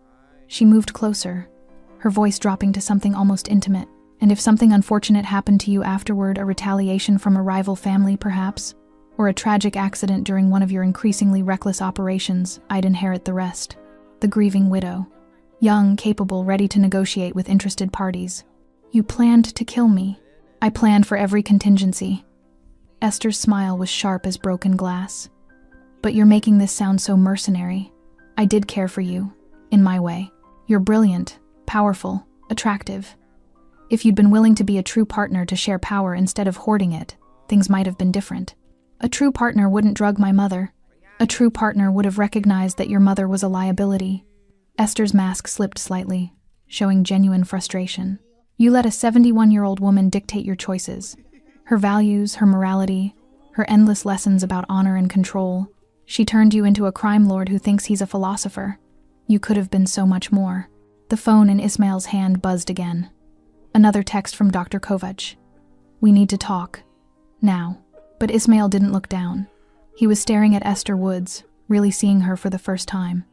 She moved closer, her voice dropping to something almost intimate. "And if something unfortunate happened to you afterward, a retaliation from a rival family, perhaps? or a tragic accident during one of your increasingly reckless operations, I'd inherit the rest. The grieving widow. Young, capable, ready to negotiate with interested parties. You planned to kill me. I planned for every contingency. Esther's smile was sharp as broken glass. But you're making this sound so mercenary. I did care for you, in my way. You're brilliant, powerful, attractive. If you'd been willing to be a true partner to share power instead of hoarding it, things might have been different. A true partner wouldn't drug my mother. A true partner would have recognized that your mother was a liability. Esther's mask slipped slightly, showing genuine frustration. You let a 71-year-old woman dictate your choices. Her values, her morality, her endless lessons about honor and control. She turned you into a crime lord who thinks he's a philosopher. You could have been so much more. The phone in Ismail's hand buzzed again. Another text from Dr. Kovac. We need to talk. Now. But Ismail didn't look down. He was staring at Esther Woods, really seeing her for the first time.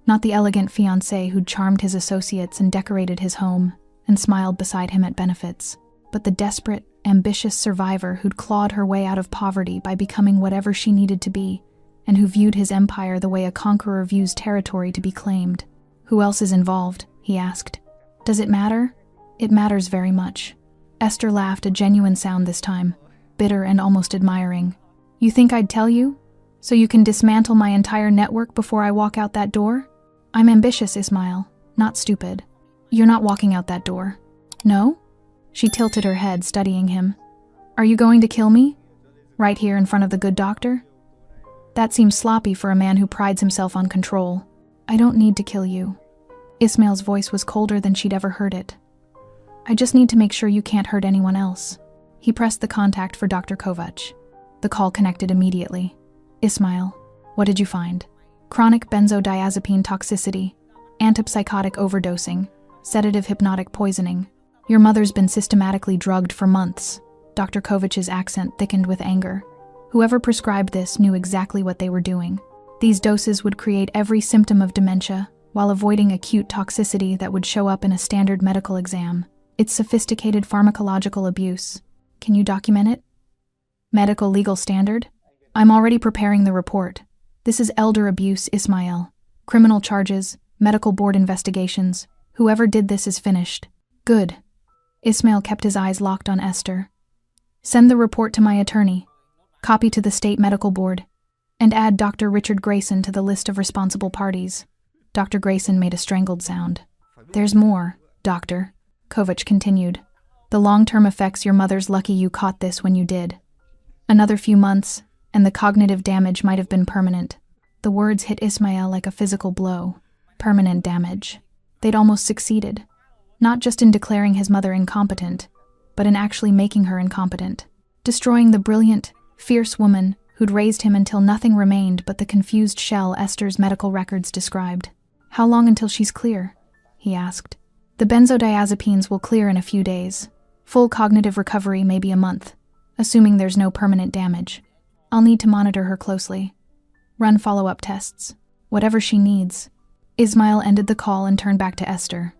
Not the elegant fiancée who'd charmed his associates and decorated his home and smiled beside him at benefits, but the desperate, ambitious survivor who'd clawed her way out of poverty by becoming whatever she needed to be, and who viewed his empire the way a conqueror views territory to be claimed. Who else is involved? He asked. Does it matter? It matters very much. Esther laughed, a genuine sound this time, bitter and almost admiring. You think I'd tell you? So you can dismantle my entire network before I walk out that door? I'm ambitious, Ismail, not stupid. You're not walking out that door. No? She tilted her head, studying him. Are you going to kill me? Right here in front of the good doctor? That seems sloppy for a man who prides himself on control. I don't need to kill you. Ismail's voice was colder than she'd ever heard it. I just need to make sure you can't hurt anyone else. He pressed the contact for Dr. Kovac. The call connected immediately. Ismail, what did you find? Chronic benzodiazepine toxicity, antipsychotic overdosing, sedative hypnotic poisoning. Your mother's been systematically drugged for months. Dr. Kovac's accent thickened with anger. Whoever prescribed this knew exactly what they were doing. These doses would create every symptom of dementia, while avoiding acute toxicity that would show up in a standard medical exam. It's sophisticated pharmacological abuse. Can you document it? Medical legal standard? I'm already preparing the report. This is elder abuse, Ismail. Criminal charges, medical board investigations. Whoever did this is finished. Good. Ismail kept his eyes locked on Esther. Send the report to my attorney. Copy to the state medical board. And add Dr. Richard Grayson to the list of responsible parties. Dr. Grayson made a strangled sound. There's more, Doctor. Kovac continued. The long-term effects, your mother's lucky you caught this when you did. Another few months, and the cognitive damage might have been permanent. The words hit Ismail like a physical blow. Permanent damage. They'd almost succeeded. Not just in declaring his mother incompetent, but in actually making her incompetent. Destroying the brilliant, fierce woman who'd raised him until nothing remained but the confused shell Esther's medical records described. How long until she's clear? He asked. The benzodiazepines will clear in a few days. Full cognitive recovery may be a month, assuming there's no permanent damage. I'll need to monitor her closely. Run follow-up tests. Whatever she needs. Ismail ended the call and turned back to Esther.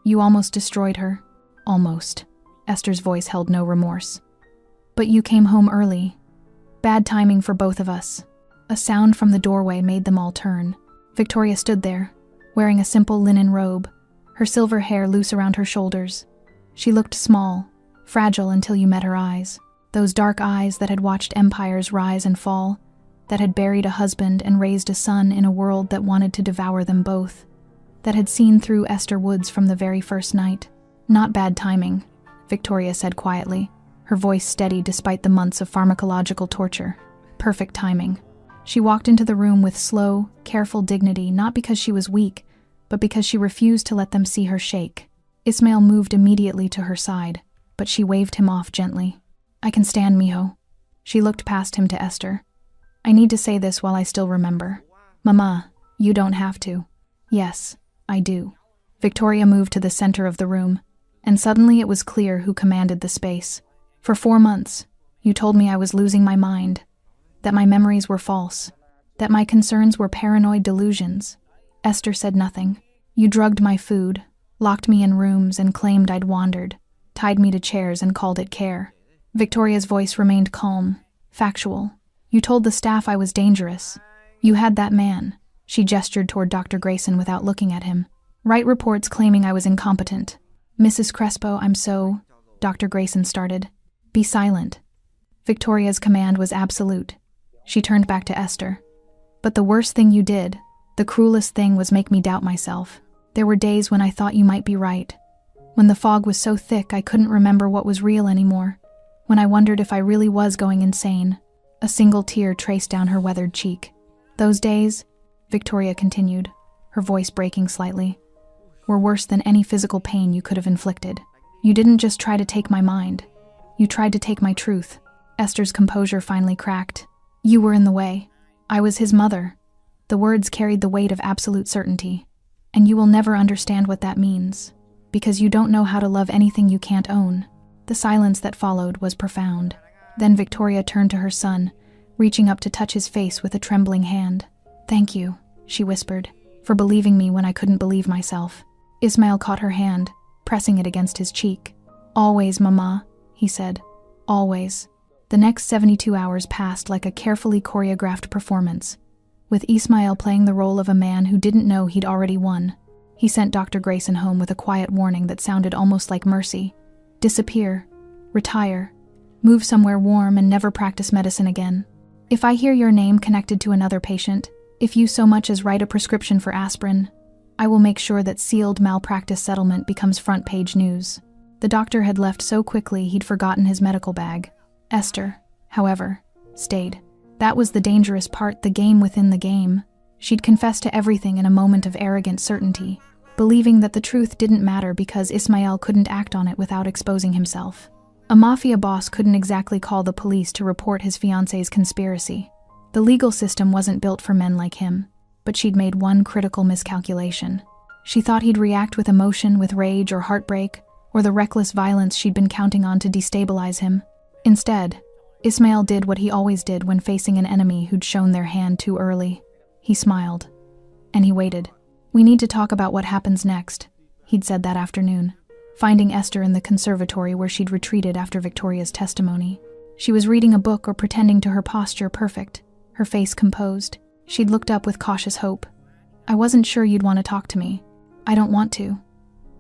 You almost destroyed her. Almost. Esther's voice held no remorse. But you came home early. Bad timing for both of us. A sound from the doorway made them all turn. Victoria stood there, wearing a simple linen robe, her silver hair loose around her shoulders. She looked small, fragile until you met her eyes. Those dark eyes that had watched empires rise and fall, that had buried a husband and raised a son in a world that wanted to devour them both, that had seen through Esther Woods from the very first night. Not bad timing, Victoria said quietly, her voice steady despite the months of pharmacological torture. Perfect timing. She walked into the room with slow, careful dignity, not because she was weak, but because she refused to let them see her shake. Ismail moved immediately to her side, but she waved him off gently. I can stand, mijo. She looked past him to Esther. I need to say this while I still remember. Mama, you don't have to. Yes, I do. Victoria moved to the center of the room, and suddenly it was clear who commanded the space. For 4 months, you told me I was losing my mind, that my memories were false, that my concerns were paranoid delusions. Esther said nothing. You drugged my food, locked me in rooms and claimed I'd wandered, tied me to chairs and called it care. Victoria's voice remained calm, factual. You told the staff I was dangerous. You had that man. She gestured toward Dr. Grayson without looking at him. Write reports claiming I was incompetent. Mrs. Crespo, I'm so... Dr. Grayson started. Be silent. Victoria's command was absolute. She turned back to Esther. But the worst thing you did, the cruelest thing, was make me doubt myself. There were days when I thought you might be right. When the fog was so thick I couldn't remember what was real anymore. When I wondered if I really was going insane. A single tear traced down her weathered cheek. Those days, Victoria continued, her voice breaking slightly, were worse than any physical pain you could have inflicted. You didn't just try to take my mind. You tried to take my truth. Esther's composure finally cracked. You were in the way. I was his mother. The words carried the weight of absolute certainty. And you will never understand what that means, because you don't know how to love anything you can't own. The silence that followed was profound. Then Victoria turned to her son, reaching up to touch his face with a trembling hand. Thank you, she whispered, for believing me when I couldn't believe myself. Ismail caught her hand, pressing it against his cheek. Always, Mama, he said. Always. The next 72 hours passed like a carefully choreographed performance, with Ismail playing the role of a man who didn't know he'd already won. He sent Dr. Grayson home with a quiet warning that sounded almost like mercy. Disappear. Retire. Move somewhere warm and never practice medicine again. If I hear your name connected to another patient, if you so much as write a prescription for aspirin, I will make sure that sealed malpractice settlement becomes front-page news. The doctor had left so quickly he'd forgotten his medical bag. Esther, however, stayed. That was the dangerous part, the game within the game. She'd confessed to everything in a moment of arrogant certainty, believing that the truth didn't matter because Ismail couldn't act on it without exposing himself. A mafia boss couldn't exactly call the police to report his fiancée's conspiracy. The legal system wasn't built for men like him, but she'd made one critical miscalculation. She thought he'd react with emotion, with rage or heartbreak, or the reckless violence she'd been counting on to destabilize him. Instead, Ismail did what he always did when facing an enemy who'd shown their hand too early. He smiled. And he waited. We need to talk about what happens next, he'd said that afternoon, finding Esther in the conservatory where she'd retreated after Victoria's testimony. She was reading a book or pretending to her posture perfect, her face composed. She'd looked up with cautious hope. I wasn't sure you'd want to talk to me. I don't want to.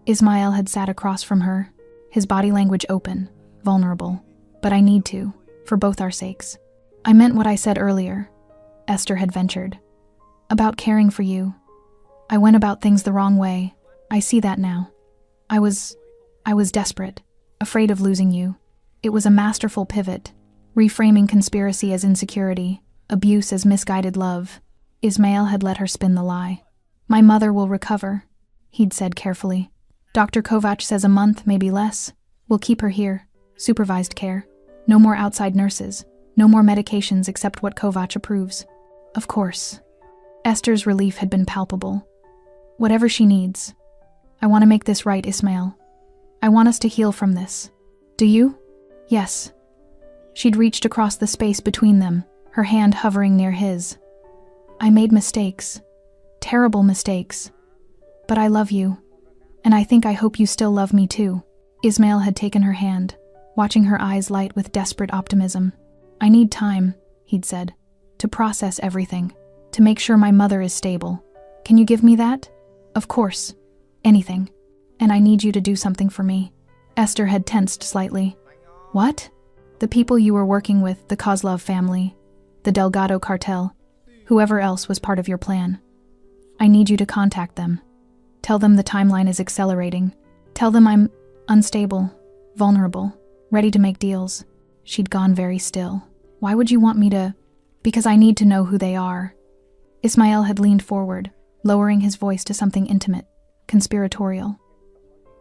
Ismail had sat across from her, his body language open, vulnerable. But I need to, for both our sakes. I meant what I said earlier, Esther had ventured. About caring for you. I went about things the wrong way. I see that now. I was desperate, afraid of losing you. It was a masterful pivot, reframing conspiracy as insecurity, abuse as misguided love. Ismail had let her spin the lie. My mother will recover, he'd said carefully. Dr. Kovac says a month, maybe less. We'll keep her here. Supervised care. No more outside nurses. No more medications except what Kovac approves. Of course. Esther's relief had been palpable. Whatever she needs. I want to make this right, Ismail. I want us to heal from this. Do you? Yes. She'd reached across the space between them, her hand hovering near his. I made mistakes. Terrible mistakes. But I love you. And I hope you still love me too. Ismail had taken her hand, watching her eyes light with desperate optimism. I need time, he'd said, to process everything, to make sure my mother is stable. Can you give me that? Of course. Anything. And I need you to do something for me. Esther had tensed slightly. What? The people you were working with, the Kozlov family, the Delgado cartel, whoever else was part of your plan. I need you to contact them. Tell them the timeline is accelerating. Tell them I'm unstable, vulnerable, ready to make deals. She'd gone very still. Why would you want me to? Because I need to know who they are. Ismail had leaned forward, lowering his voice to something intimate, conspiratorial.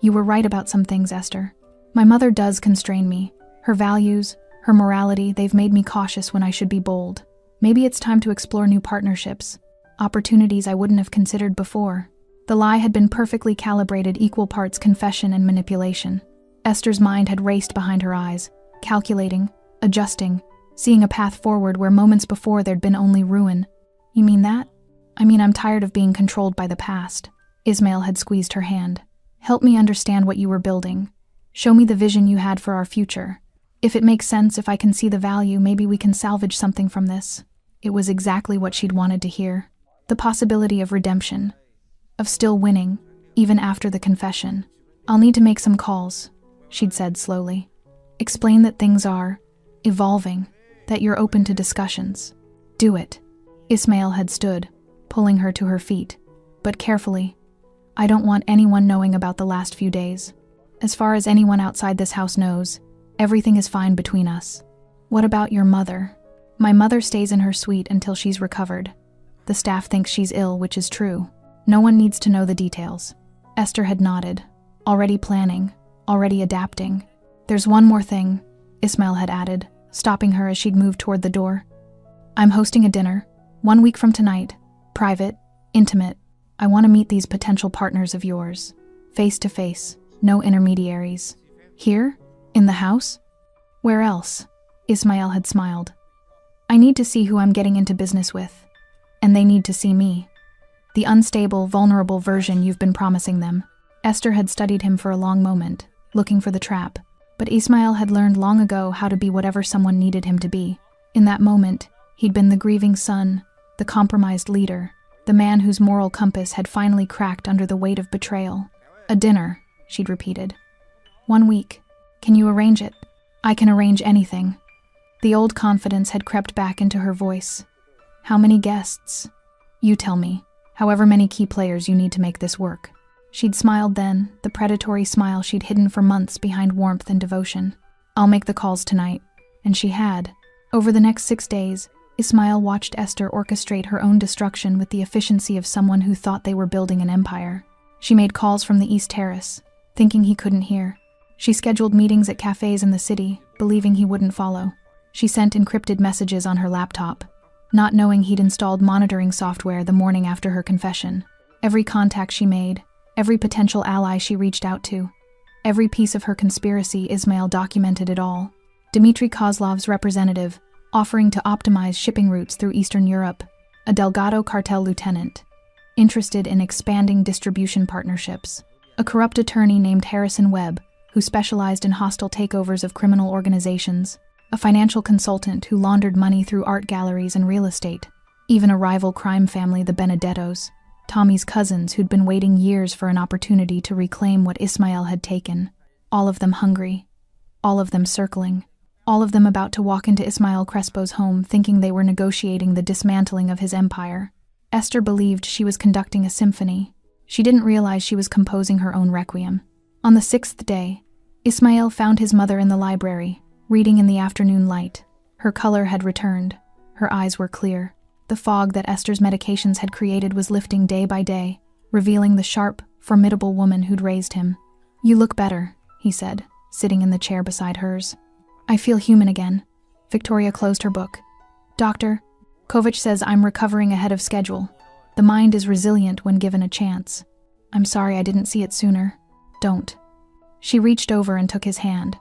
You were right about some things, Esther. My mother does constrain me. Her values, her morality, they've made me cautious when I should be bold. Maybe it's time to explore new partnerships, opportunities I wouldn't have considered before. The lie had been perfectly calibrated, equal parts confession and manipulation. Esther's mind had raced behind her eyes, calculating, adjusting, seeing a path forward where moments before there'd been only ruin. You mean that? I mean, I'm tired of being controlled by the past. Ismail had squeezed her hand. Help me understand what you were building. Show me the vision you had for our future. If it makes sense, if I can see the value, maybe we can salvage something from this. It was exactly what she'd wanted to hear. The possibility of redemption. Of still winning, even after the confession. I'll need to make some calls, she'd said slowly. Explain that things are evolving, that you're open to discussions. Do it. Ismail had stood, pulling her to her feet. But carefully. I don't want anyone knowing about the last few days. As far as anyone outside this house knows, everything is fine between us. What about your mother? My mother stays in her suite until she's recovered. The staff thinks she's ill, which is true. No one needs to know the details. Esther had nodded. Already planning. Already adapting. There's one more thing, Ismail had added, stopping her as she'd moved toward the door. I'm hosting a dinner, 1 week from tonight. Private, intimate. I want to meet these potential partners of yours. Face to face, no intermediaries. Here? In the house? Where else? Ismail had smiled. I need to see who I'm getting into business with. And they need to see me. The unstable, vulnerable version you've been promising them. Esther had studied him for a long moment, looking for the trap. But Ismail had learned long ago how to be whatever someone needed him to be. In that moment, he'd been the grieving son, the compromised leader, the man whose moral compass had finally cracked under the weight of betrayal. A dinner, she'd repeated. 1 week. Can you arrange it? I can arrange anything. The old confidence had crept back into her voice. How many guests? You tell me. However many key players you need to make this work. She'd smiled then, the predatory smile she'd hidden for months behind warmth and devotion. I'll make the calls tonight. And she had. Over the next 6 days, Ismail watched Esther orchestrate her own destruction with the efficiency of someone who thought they were building an empire. She made calls from the East Terrace, thinking he couldn't hear. She scheduled meetings at cafes in the city, believing he wouldn't follow. She sent encrypted messages on her laptop, not knowing he'd installed monitoring software the morning after her confession. Every contact she made, every potential ally she reached out to, every piece of her conspiracy, Ismail documented it all. Dmitry Kozlov's representative, offering to optimize shipping routes through Eastern Europe, a Delgado cartel lieutenant, interested in expanding distribution partnerships, a corrupt attorney named Harrison Webb, who specialized in hostile takeovers of criminal organizations, a financial consultant who laundered money through art galleries and real estate, even a rival crime family, the Benedettos, Tommy's cousins who'd been waiting years for an opportunity to reclaim what Ismail had taken, all of them hungry, all of them circling, all of them about to walk into Ismail Crespo's home thinking they were negotiating the dismantling of his empire. Esther believed she was conducting a symphony. She didn't realize she was composing her own requiem. On the 6th day, Ismail found his mother in the library, reading in the afternoon light. Her color had returned. Her eyes were clear. The fog that Esther's medications had created was lifting day by day, revealing the sharp, formidable woman who'd raised him. You look better, he said, sitting in the chair beside hers. I feel human again. Victoria closed her book. Doctor, Kovac says I'm recovering ahead of schedule. The mind is resilient when given a chance. I'm sorry I didn't see it sooner. Don't. She reached over and took his hand.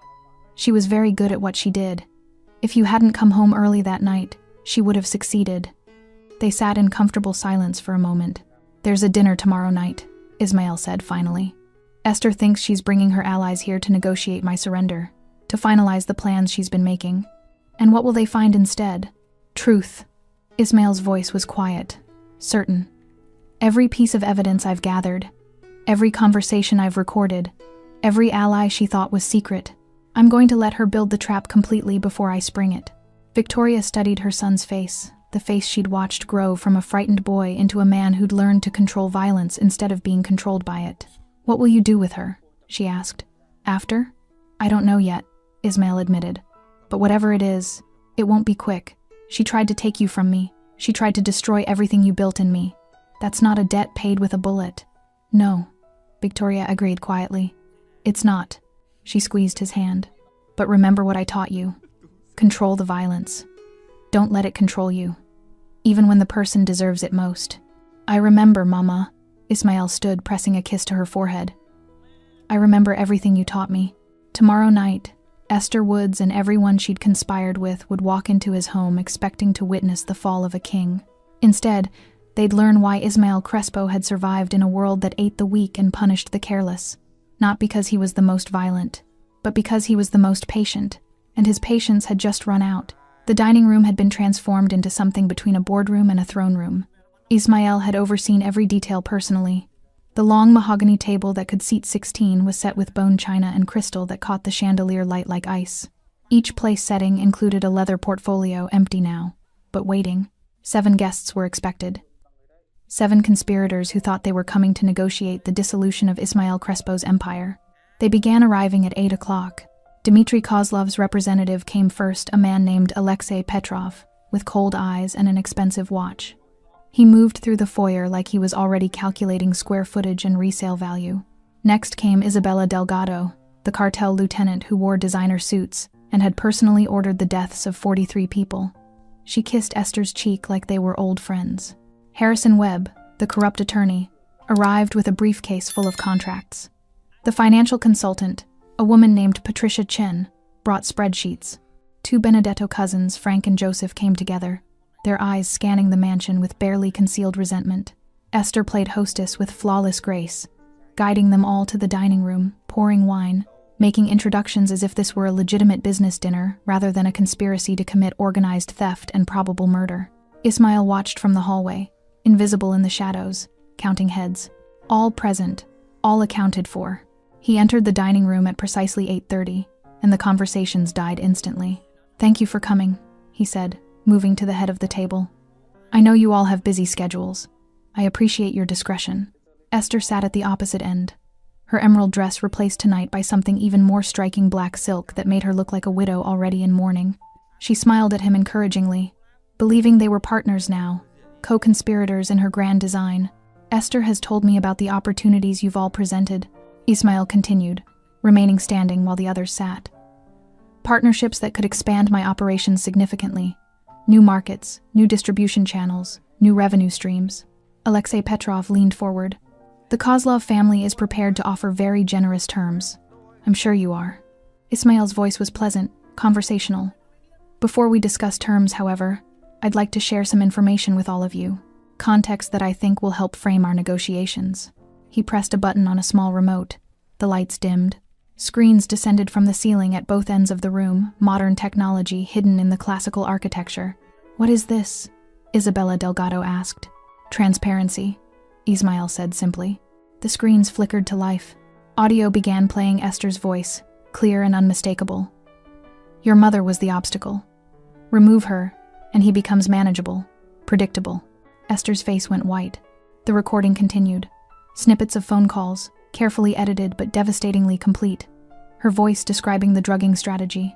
She was very good at what she did. If you hadn't come home early that night, she would have succeeded. They sat in comfortable silence for a moment. There's a dinner tomorrow night, Ismail said finally. Esther thinks she's bringing her allies here to negotiate my surrender, to finalize the plans she's been making. And what will they find instead? Truth. Ismail's voice was quiet, certain. Every piece of evidence I've gathered, every conversation I've recorded, every ally she thought was secret, I'm going to let her build the trap completely before I spring it. Victoria studied her son's face, the face she'd watched grow from a frightened boy into a man who'd learned to control violence instead of being controlled by it. What will you do with her? She asked. After? I don't know yet, Ismail admitted. But whatever it is, it won't be quick. She tried to take you from me. She tried to destroy everything you built in me. That's not a debt paid with a bullet. No, Victoria agreed quietly. It's not. She squeezed his hand. But remember what I taught you. Control the violence. Don't let it control you, even when the person deserves it most. I remember, Mama. Ismail stood, pressing a kiss to her forehead. I remember everything you taught me. Tomorrow night, Esther Woods and everyone she'd conspired with would walk into his home expecting to witness the fall of a king. Instead, they'd learn why Ismail Crespo had survived in a world that ate the weak and punished the careless. Not because he was the most violent, but because he was the most patient, and his patience had just run out. The dining room had been transformed into something between a boardroom and a throne room. Ismail had overseen every detail personally. The long mahogany table that could seat 16 was set with bone china and crystal that caught the chandelier light like ice. Each place setting included a leather portfolio, empty now, but waiting. 7 guests were expected. 7 conspirators who thought they were coming to negotiate the dissolution of Ismail Crespo's empire. They began arriving at 8 o'clock. Dmitry Kozlov's representative came first, a man named Alexei Petrov, with cold eyes and an expensive watch. He moved through the foyer like he was already calculating square footage and resale value. Next came Isabella Delgado, the cartel lieutenant who wore designer suits and had personally ordered the deaths of 43 people. She kissed Esther's cheek like they were old friends. Harrison Webb, the corrupt attorney, arrived with a briefcase full of contracts. The financial consultant, a woman named Patricia Chen, brought spreadsheets. 2 Benedetto cousins, Frank and Joseph, came together, their eyes scanning the mansion with barely concealed resentment. Esther played hostess with flawless grace, guiding them all to the dining room, pouring wine, making introductions as if this were a legitimate business dinner rather than a conspiracy to commit organized theft and probable murder. Ismail watched from the hallway, invisible in the shadows, counting heads. All present, all accounted for. He entered the dining room at precisely 8:30, and the conversations died instantly. "Thank you for coming," he said, moving to the head of the table. "I know you all have busy schedules. I appreciate your discretion." Esther sat at the opposite end, her emerald dress replaced tonight by something even more striking, black silk that made her look like a widow already in mourning. She smiled at him encouragingly, believing they were partners now, co-conspirators in her grand design. "Esther has told me about the opportunities you've all presented," Ismail continued, remaining standing while the others sat. "Partnerships that could expand my operations significantly. New markets, new distribution channels, new revenue streams." Alexei Petrov leaned forward. "The Kozlov family is prepared to offer very generous terms. I'm sure you are." Ismail's voice was pleasant, conversational. "Before we discuss terms, however, I'd like to share some information with all of you, context that I think will help frame our negotiations." He pressed a button on a small remote. The lights dimmed. Screens descended from the ceiling at both ends of the room, modern technology hidden in the classical architecture. "What is this?" Isabella Delgado asked. "Transparency," Ismail said simply. The screens flickered to life. Audio began playing, Esther's voice, clear and unmistakable. "Your mother was the obstacle. Remove her, and he becomes manageable, predictable." Esther's face went white. The recording continued. Snippets of phone calls, carefully edited but devastatingly complete. Her voice describing the drugging strategy.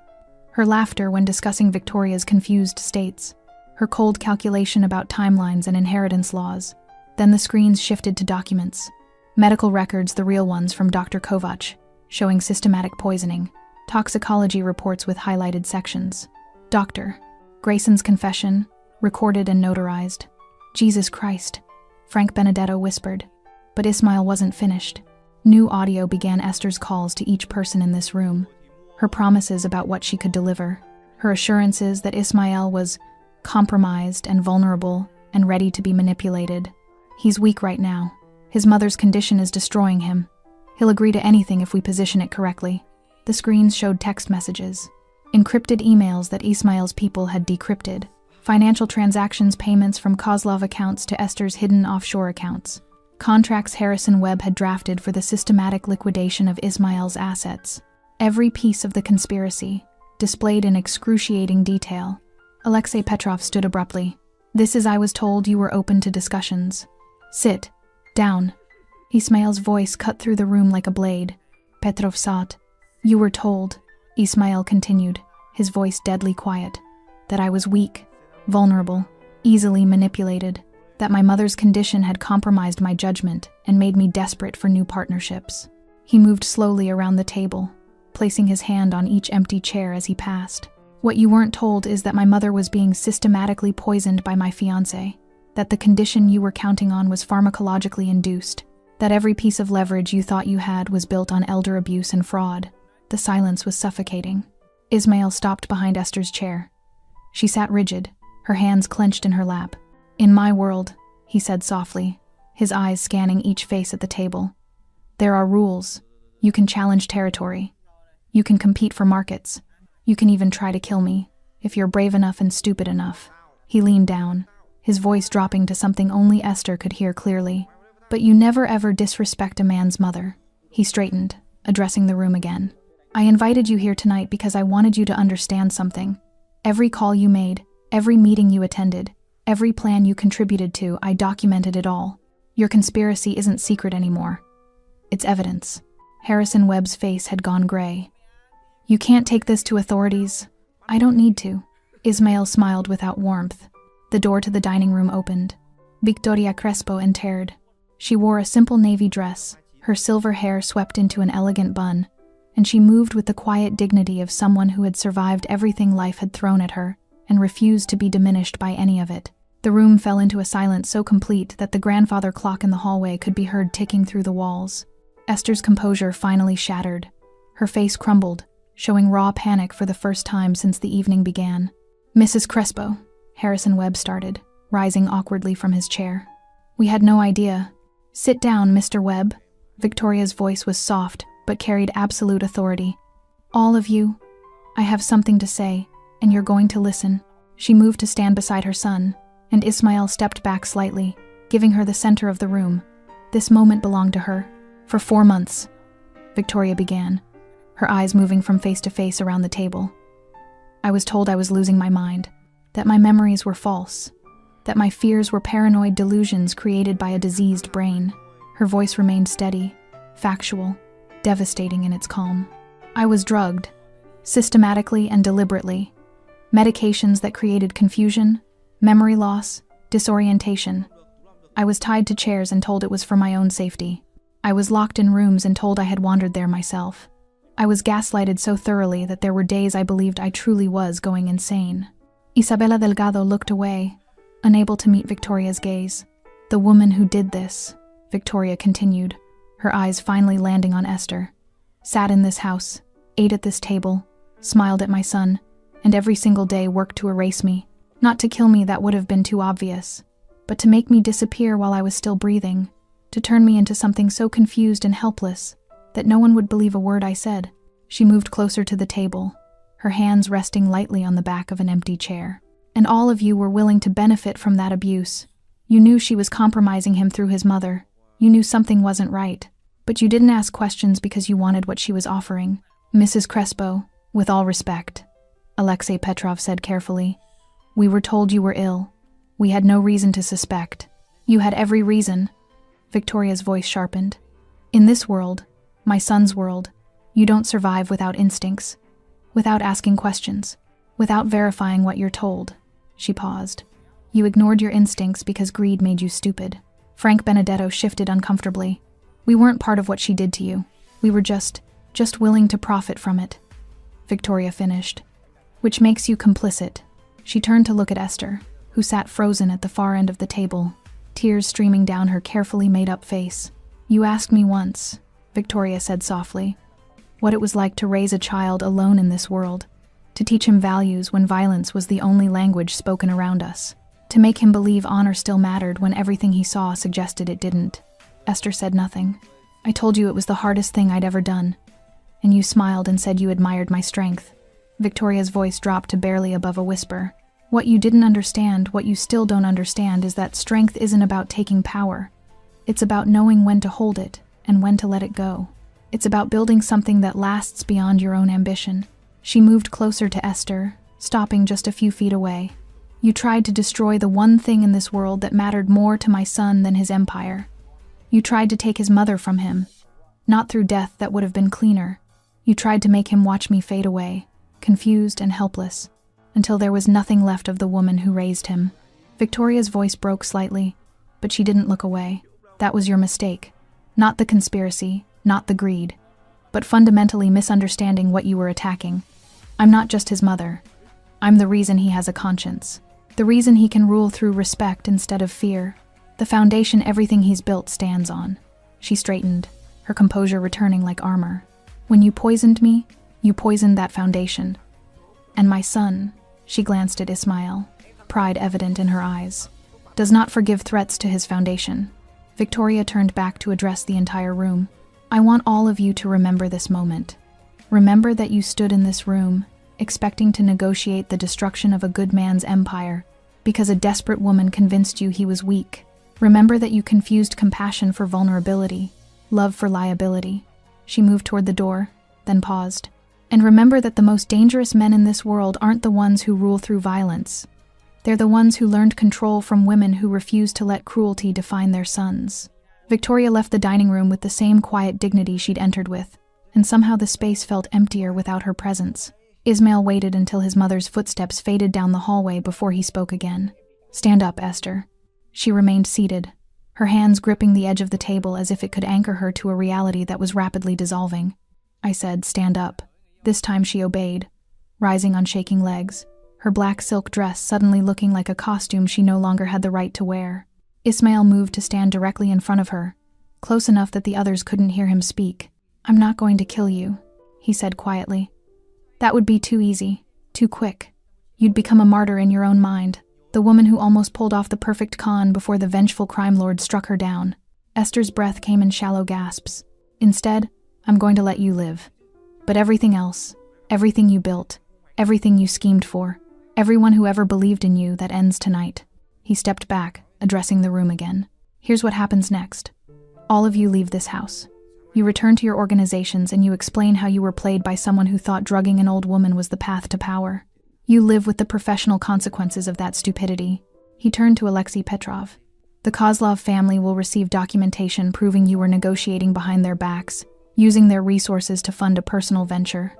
Her laughter when discussing Victoria's confused states. Her cold calculation about timelines and inheritance laws. Then the screens shifted to documents. Medical records, the real ones from Dr. Kovac, showing systematic poisoning. Toxicology reports with highlighted sections. Dr. Grayson's confession, recorded and notarized. "Jesus Christ," Frank Benedetto whispered. But Ismail wasn't finished. New audio began, Esther's calls to each person in this room, her promises about what she could deliver, her assurances that Ismail was compromised and vulnerable and ready to be manipulated. "He's weak right now. His mother's condition is destroying him. He'll agree to anything if we position it correctly." The screens showed text messages, encrypted emails that Ismail's people had decrypted, financial transactions, payments from Kozlov accounts to Esther's hidden offshore accounts. Contracts Harrison Webb had drafted for the systematic liquidation of Ismail's assets. Every piece of the conspiracy, displayed in excruciating detail. Alexei Petrov stood abruptly. "This is, I was told you were open to discussions. Sit. Down." Ismail's voice cut through the room like a blade. Petrov sat. "You were told," Ismail continued, his voice deadly quiet, "that I was weak, vulnerable, easily manipulated. That my mother's condition had compromised my judgment and made me desperate for new partnerships." He moved slowly around the table, placing his hand on each empty chair as he passed. "What you weren't told is that my mother was being systematically poisoned by my fiancé, that the condition you were counting on was pharmacologically induced, that every piece of leverage you thought you had was built on elder abuse and fraud." The silence was suffocating. Ismail stopped behind Esther's chair. She sat rigid, her hands clenched in her lap. "In my world," he said softly, his eyes scanning each face at the table, "there are rules. You can challenge territory. You can compete for markets. You can even try to kill me, if you're brave enough and stupid enough." He leaned down, his voice dropping to something only Esther could hear clearly. "But you never ever disrespect a man's mother." He straightened, addressing the room again. "I invited you here tonight because I wanted you to understand something. Every call you made, every meeting you attended, every plan you contributed to, I documented it all. Your conspiracy isn't secret anymore. It's evidence." Harrison Webb's face had gone gray. "You can't take this to authorities." "I don't need to." Ismael smiled without warmth. The door to the dining room opened. Victoria Crespo entered. She wore a simple navy dress, her silver hair swept into an elegant bun, and she moved with the quiet dignity of someone who had survived everything life had thrown at her and refused to be diminished by any of it. The room fell into a silence so complete that the grandfather clock in the hallway could be heard ticking through the walls. Esther's composure finally shattered. Her face crumbled, showing raw panic for the first time since the evening began. "Mrs. Crespo," Harrison Webb started, rising awkwardly from his chair. "We had no idea." "Sit down, Mr. Webb." Victoria's voice was soft, but carried absolute authority. "All of you, I have something to say, and you're going to listen." She moved to stand beside her son, and Ismael stepped back slightly, giving her the center of the room. This moment belonged to her. "For 4 months," Victoria began, her eyes moving from face to face around the table. "I was told I was losing my mind, that my memories were false, that my fears were paranoid delusions created by a diseased brain." Her voice remained steady, factual, devastating in its calm. "I was drugged, systematically and deliberately. Medications that created confusion, memory loss, disorientation. I was tied to chairs and told it was for my own safety. I was locked in rooms and told I had wandered there myself. I was gaslighted so thoroughly that there were days I believed I truly was going insane." Isabela Delgado looked away, unable to meet Victoria's gaze. "The woman who did this," Victoria continued, her eyes finally landing on Esther, "sat in this house, ate at this table, smiled at my son, and every single day worked to erase me. Not to kill me, that would have been too obvious, but to make me disappear while I was still breathing, to turn me into something so confused and helpless that no one would believe a word I said." She moved closer to the table, her hands resting lightly on the back of an empty chair. "And all of you were willing to benefit from that abuse. You knew she was compromising him through his mother. You knew something wasn't right, but you didn't ask questions because you wanted what she was offering." "Mrs. Crespo, with all respect," Alexei Petrov said carefully, "we were told you were ill. We had no reason to suspect." "You had every reason." Victoria's voice sharpened. "In this world, my son's world, you don't survive without instincts, without asking questions, without verifying what you're told." She paused. "You ignored your instincts because greed made you stupid." Frank Benedetto shifted uncomfortably. "We weren't part of what she did to you. We were just willing to profit from it," Victoria finished. "Which makes you complicit." She turned to look at Esther, who sat frozen at the far end of the table, tears streaming down her carefully made-up face. "You asked me once," Victoria said softly, "what it was like to raise a child alone in this world, to teach him values when violence was the only language spoken around us, to make him believe honor still mattered when everything he saw suggested it didn't." Esther said nothing. "I told you it was the hardest thing I'd ever done, and you smiled and said you admired my strength." Victoria's voice dropped to barely above a whisper. "What you didn't understand, what you still don't understand, is that strength isn't about taking power. It's about knowing when to hold it and when to let it go. It's about building something that lasts beyond your own ambition." She moved closer to Esther, stopping just a few feet away. "You tried to destroy the one thing in this world that mattered more to my son than his empire. You tried to take his mother from him, not through death that would have been cleaner. You tried to make him watch me fade away, confused and helpless, until there was nothing left of the woman who raised him." Victoria's voice broke slightly, but she didn't look away. "That was your mistake. Not the conspiracy, not the greed, but fundamentally misunderstanding what you were attacking. I'm not just his mother. I'm the reason he has a conscience. The reason he can rule through respect instead of fear. The foundation everything he's built stands on." She straightened, her composure returning like armor. "When you poisoned me, you poisoned that foundation. And my son," she glanced at Ismael, pride evident in her eyes, "does not forgive threats to his foundation." Victoria turned back to address the entire room. "I want all of you to remember this moment. Remember that you stood in this room, expecting to negotiate the destruction of a good man's empire because a desperate woman convinced you he was weak. Remember that you confused compassion for vulnerability, love for liability. She moved toward the door, then paused. And remember that the most dangerous men in this world aren't the ones who rule through violence. They're the ones who learned control from women who refused to let cruelty define their sons. Victoria left the dining room with the same quiet dignity she'd entered with, and somehow the space felt emptier without her presence. Ismail waited until his mother's footsteps faded down the hallway before he spoke again. "Stand up, Esther." She remained seated, her hands gripping the edge of the table as if it could anchor her to a reality that was rapidly dissolving. I said, "Stand up." This time she obeyed, rising on shaking legs, her black silk dress suddenly looking like a costume she no longer had the right to wear. Ismail moved to stand directly in front of her, close enough that the others couldn't hear him speak. "I'm not going to kill you," he said quietly. "That would be too easy, too quick. You'd become a martyr in your own mind, the woman who almost pulled off the perfect con before the vengeful crime lord struck her down." Esther's breath came in shallow gasps. "Instead, I'm going to let you live. But everything else, everything you built, everything you schemed for, everyone who ever believed in you, that ends tonight." He stepped back, addressing the room again. "Here's what happens next. All of you leave this house. You return to your organizations and you explain how you were played by someone who thought drugging an old woman was the path to power. You live with the professional consequences of that stupidity." He turned to Alexei Petrov. "The Kozlov family will receive documentation proving you were negotiating behind their backs, using their resources to fund a personal venture.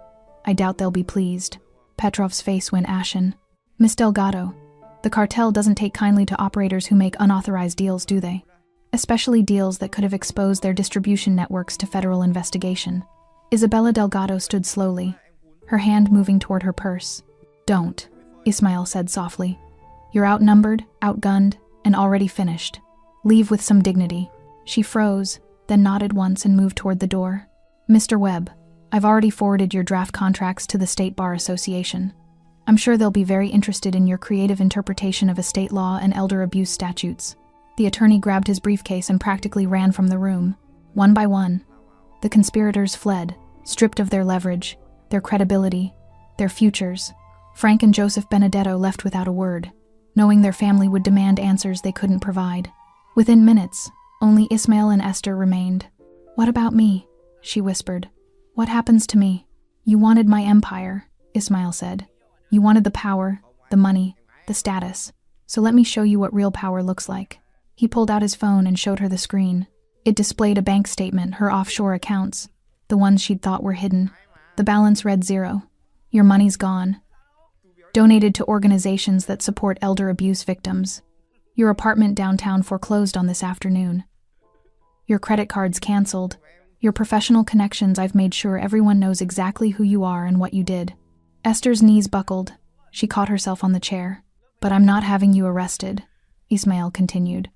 I doubt they'll be pleased." Petrov's face went ashen. "Miss Delgado, the cartel doesn't take kindly to operators who make unauthorized deals, do they? Especially deals that could have exposed their distribution networks to federal investigation." Isabella Delgado stood slowly, her hand moving toward her purse. "Don't," Ismail said softly. "You're outnumbered, outgunned, and already finished. Leave with some dignity." She froze, then nodded once and moved toward the door. "Mr. Webb, I've already forwarded your draft contracts to the State Bar Association. I'm sure they'll be very interested in your creative interpretation of estate law and elder abuse statutes." The attorney grabbed his briefcase and practically ran from the room. One by one, the conspirators fled, stripped of their leverage, their credibility, their futures. Frank and Joseph Benedetto left without a word, knowing their family would demand answers they couldn't provide. Within minutes, only Ismail and Esther remained. "What about me?" she whispered. "What happens to me?" "You wanted my empire," Ismail said. "You wanted the power, the money, the status. So let me show you what real power looks like." He pulled out his phone and showed her the screen. It displayed a bank statement, her offshore accounts, the ones she'd thought were hidden. The balance read 0. "Your money's gone. Donated to organizations that support elder abuse victims. Your apartment downtown foreclosed on this afternoon. Your credit cards canceled. Your professional connections, I've made sure everyone knows exactly who you are and what you did." Esther's knees buckled. She caught herself on the chair. "But I'm not having you arrested," Ismail continued.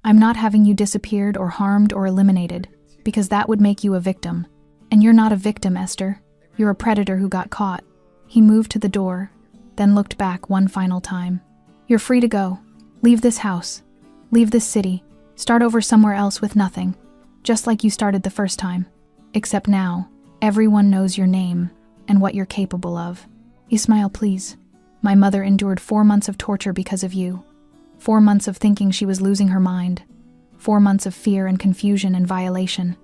"I'm not having you disappeared or harmed or eliminated, because that would make you a victim. And you're not a victim, Esther. You're a predator who got caught." He moved to the door, then looked back one final time. "You're free to go. Leave this house. Leave this city. Start over somewhere else with nothing. Just like you started the first time. Except now, everyone knows your name and what you're capable of." "Ismail, please. My mother endured 4 months of torture because of you. 4 months of thinking she was losing her mind. 4 months of fear and confusion and violation."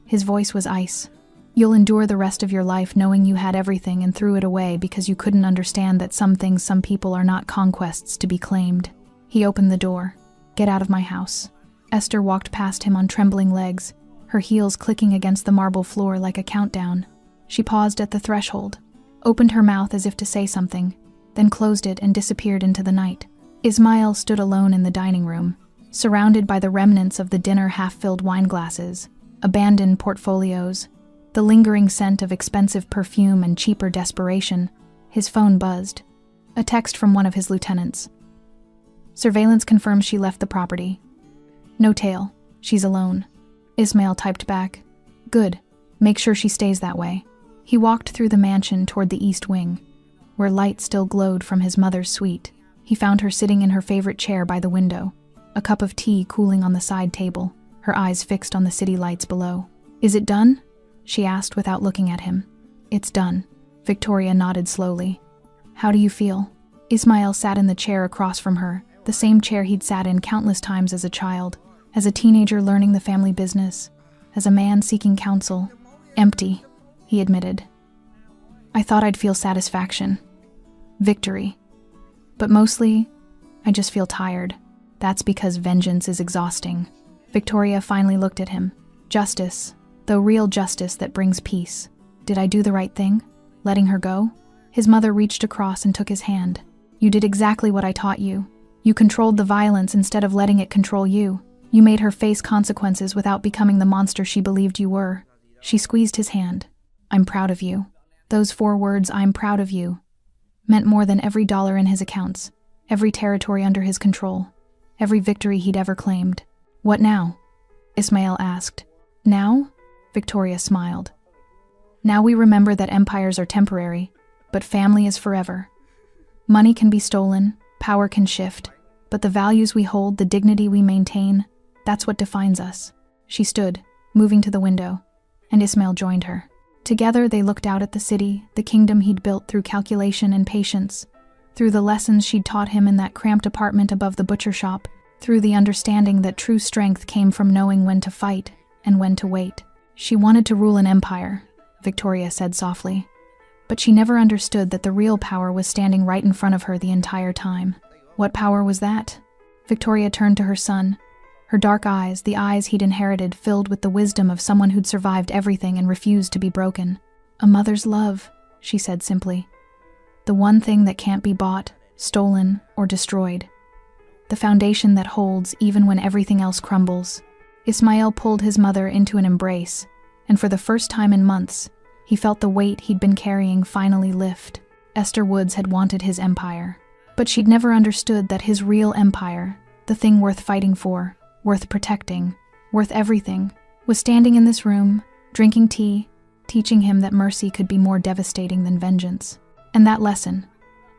His voice was ice. "You'll endure the rest of your life knowing you had everything and threw it away because you couldn't understand that some things, some people are not conquests to be claimed." He opened the door. "Get out of my house." Esther walked past him on trembling legs, her heels clicking against the marble floor like a countdown. She paused at the threshold, opened her mouth as if to say something, then closed it and disappeared into the night. Ismail stood alone in the dining room, surrounded by the remnants of the dinner half-filled wine glasses, abandoned portfolios, the lingering scent of expensive perfume and cheaper desperation. His phone buzzed. A text from one of his lieutenants. "Surveillance confirms she left the property. No tail. She's alone." Ismail typed back, "Good. Make sure she stays that way." He walked through the mansion toward the east wing, where light still glowed from his mother's suite. He found her sitting in her favorite chair by the window, a cup of tea cooling on the side table, her eyes fixed on the city lights below. "Is it done?" she asked without looking at him. "It's done." Victoria nodded slowly. How do you feel? Ismail sat in the chair across from her, the same chair he'd sat in countless times as a child, as a teenager learning the family business, as a man seeking counsel. Empty, he admitted. I thought I'd feel satisfaction. Victory. But mostly, I just feel tired. That's because vengeance is exhausting. Victoria finally looked at him. Justice, though real justice that brings peace. Did I do the right thing? Letting her go? His mother reached across and took his hand. You did exactly what I taught you. You controlled the violence instead of letting it control you. You made her face consequences without becoming the monster she believed you were. She squeezed his hand. I'm proud of you. Those 4 words, I'm proud of you, meant more than every dollar in his accounts, every territory under his control, every victory he'd ever claimed. What now? Ismail asked. Now? Victoria smiled. Now we remember that empires are temporary, but family is forever. Money can be stolen, power can shift, but the values we hold, the dignity we maintain, that's what defines us. She stood, moving to the window, and Ismail joined her. Together they looked out at the city, the kingdom he'd built through calculation and patience, through the lessons she'd taught him in that cramped apartment above the butcher shop, through the understanding that true strength came from knowing when to fight and when to wait. She wanted to rule an empire, Victoria said softly, but she never understood that the real power was standing right in front of her the entire time. What power was that? Victoria turned to her son. Her dark eyes, the eyes he'd inherited, filled with the wisdom of someone who'd survived everything and refused to be broken. A mother's love, she said simply. The one thing that can't be bought, stolen, or destroyed. The foundation that holds even when everything else crumbles. Ismail pulled his mother into an embrace, and for the first time in months, he felt the weight he'd been carrying finally lift. Esther Woods had wanted his empire, but she'd never understood that his real empire, the thing worth fighting for, worth protecting, worth everything, was standing in this room, drinking tea, teaching him that mercy could be more devastating than vengeance. And that lesson,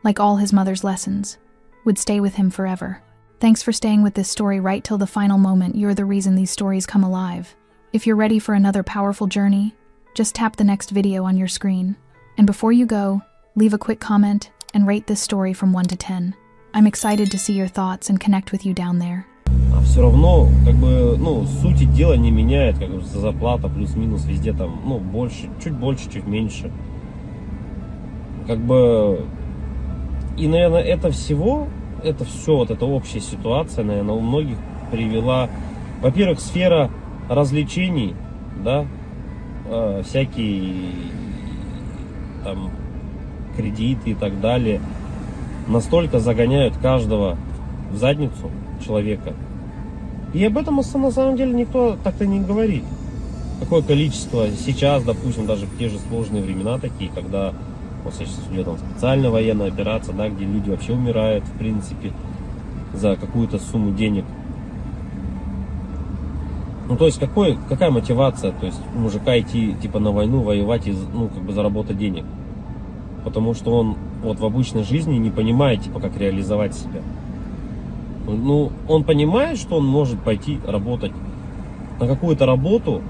like all his mother's lessons, would stay with him forever. Thanks for staying with this story right till the final moment. You're the reason these stories come alive. If you're ready for another powerful journey, just tap the next video on your screen. And before you go, leave a quick comment and rate this story from 1 to 10. I'm excited to see your thoughts and connect with you down there. А все равно, как бы, сути дела не меняет, как бы зарплата плюс-минус везде там, больше, чуть меньше. Как бы, и, наверное, это все, вот эта общая ситуация, наверное, у многих привела, во-первых, сфера развлечений, да, всякие там кредиты и так далее, настолько загоняют каждого в задницу человека. И об этом на самом деле никто так-то не говорит. Какое количество сейчас, допустим, даже в те же сложные времена такие, когда вот сейчас идет там специальная военная операция, да, где люди вообще умирают, в принципе, за какую-то сумму денег. То есть какая мотивация, то есть у мужика идти типа на войну, воевать и как бы заработать денег? Потому что он вот в обычной жизни не понимает, типа, как реализовать себя. Он понимает, что он может пойти работать на какую-то работу,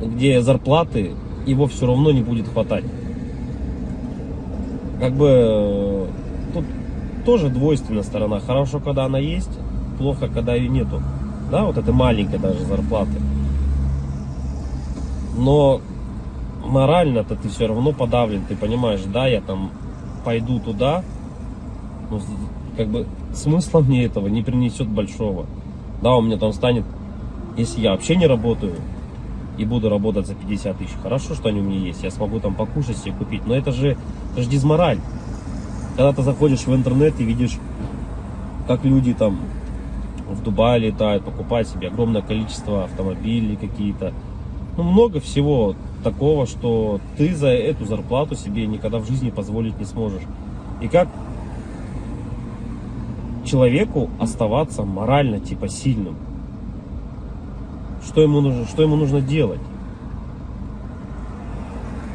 где зарплаты его все равно не будет хватать. Как бы тут тоже двойственная сторона. Хорошо, когда она есть, плохо, когда ее нету. Да, вот это маленькая даже зарплаты. Но морально-то ты все равно подавлен. Ты понимаешь, да, я там пойду туда, но как бы смысла мне этого не принесет большого. Да, у меня там станет, если я вообще не работаю и буду работать за 50 тысяч, хорошо, что они у меня есть, я смогу там покушать себе купить, но это же дизмораль. Когда ты заходишь в интернет и видишь, как люди там в Дубае летают, покупают себе огромное количество автомобилей какие-то, много всего такого, что ты за эту зарплату себе никогда в жизни позволить не сможешь. И как человеку оставаться морально типа сильным? Что ему нужно делать?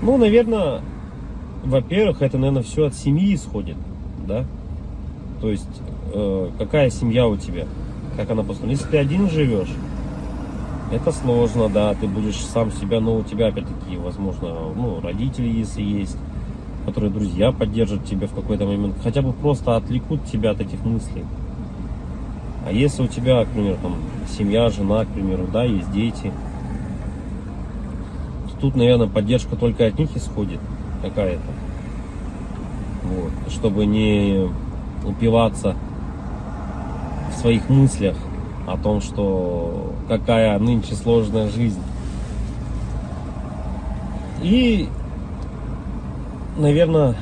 Наверное, во-первых, это, наверное, все от семьи исходит, да? То есть, какая семья у тебя, как она построена. Если ты один живешь, Это сложно, да, ты будешь сам себя, но у тебя опять-таки, возможно, ну, родители, если есть, которые друзья поддержат тебя в какой-то момент, хотя бы просто отвлекут тебя от этих мыслей. А если у тебя, к примеру, там, семья, жена, к примеру, да, есть дети, то тут, наверное, поддержка только от них исходит какая-то. Вот. Чтобы не упиваться в своих мыслях о том, что какая нынче сложная жизнь. И, наверное,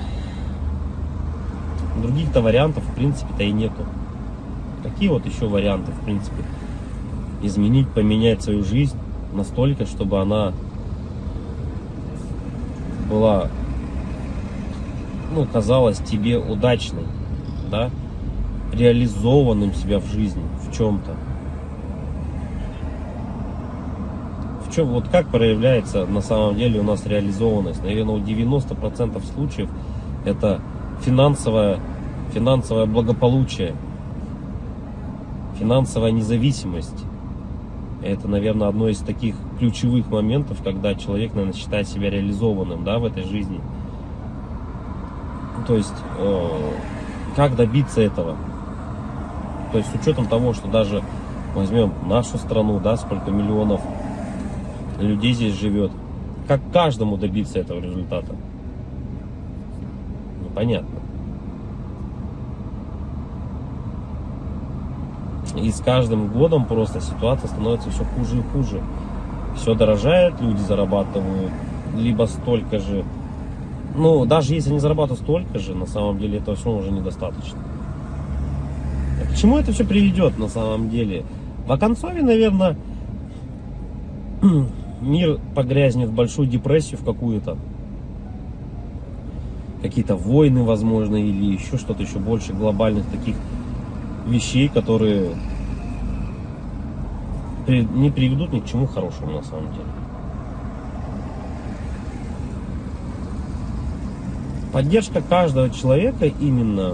других-то вариантов в принципе-то и нету. Какие вот еще варианты, в принципе, изменить, поменять свою жизнь настолько, чтобы она была, ну, казалась тебе удачной, да, реализованным себя в жизни, в чем-то. В чем, вот как проявляется на самом деле у нас реализованность? Наверное, у 90% случаев это финансовое благополучие, финансовая независимость. Это, наверное, одно из таких ключевых моментов, когда человек, наверное, считает себя реализованным, да, в этой жизни. То есть, как добиться этого? То есть, с учетом того, что даже возьмем нашу страну, да, сколько миллионов людей здесь живет, как каждому добиться этого результата? Непонятно. И с каждым годом просто ситуация становится все хуже и хуже. Все дорожает, люди зарабатывают либо столько же. Ну, даже если они зарабатывают столько же, на самом деле этого все уже недостаточно. А к чему это все приведет на самом деле? В оконцове, наверное, мир погрязнет в большую депрессию в какую-то. Какие-то войны, возможно, или еще что-то еще больше глобальных таких вещей, которые не приведут ни к чему хорошему на самом деле. Поддержка каждого человека именно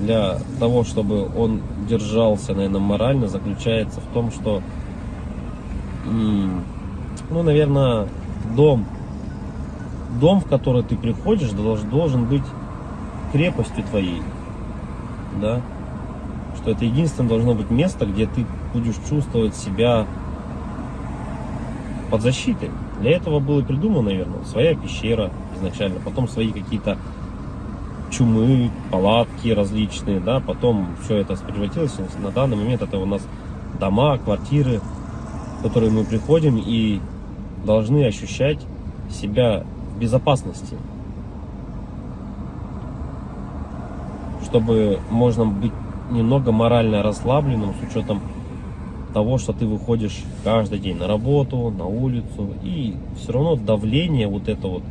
для того, чтобы он держался, наверное, морально, заключается в том, что, ну, наверное, дом, в который ты приходишь, должен быть крепостью твоей. Да, что это единственное должно быть место, где ты будешь чувствовать себя под защитой. Для этого было придумано, наверное, своя пещера изначально, потом свои какие-то чумы, палатки различные, да, потом все это превратилось. На данный момент это у нас дома, квартиры, в которые мы приходим и должны ощущать себя в безопасности, чтобы можно быть немного морально расслабленным с учетом того, что ты выходишь каждый день на работу, на улицу, и все равно давление вот это вот,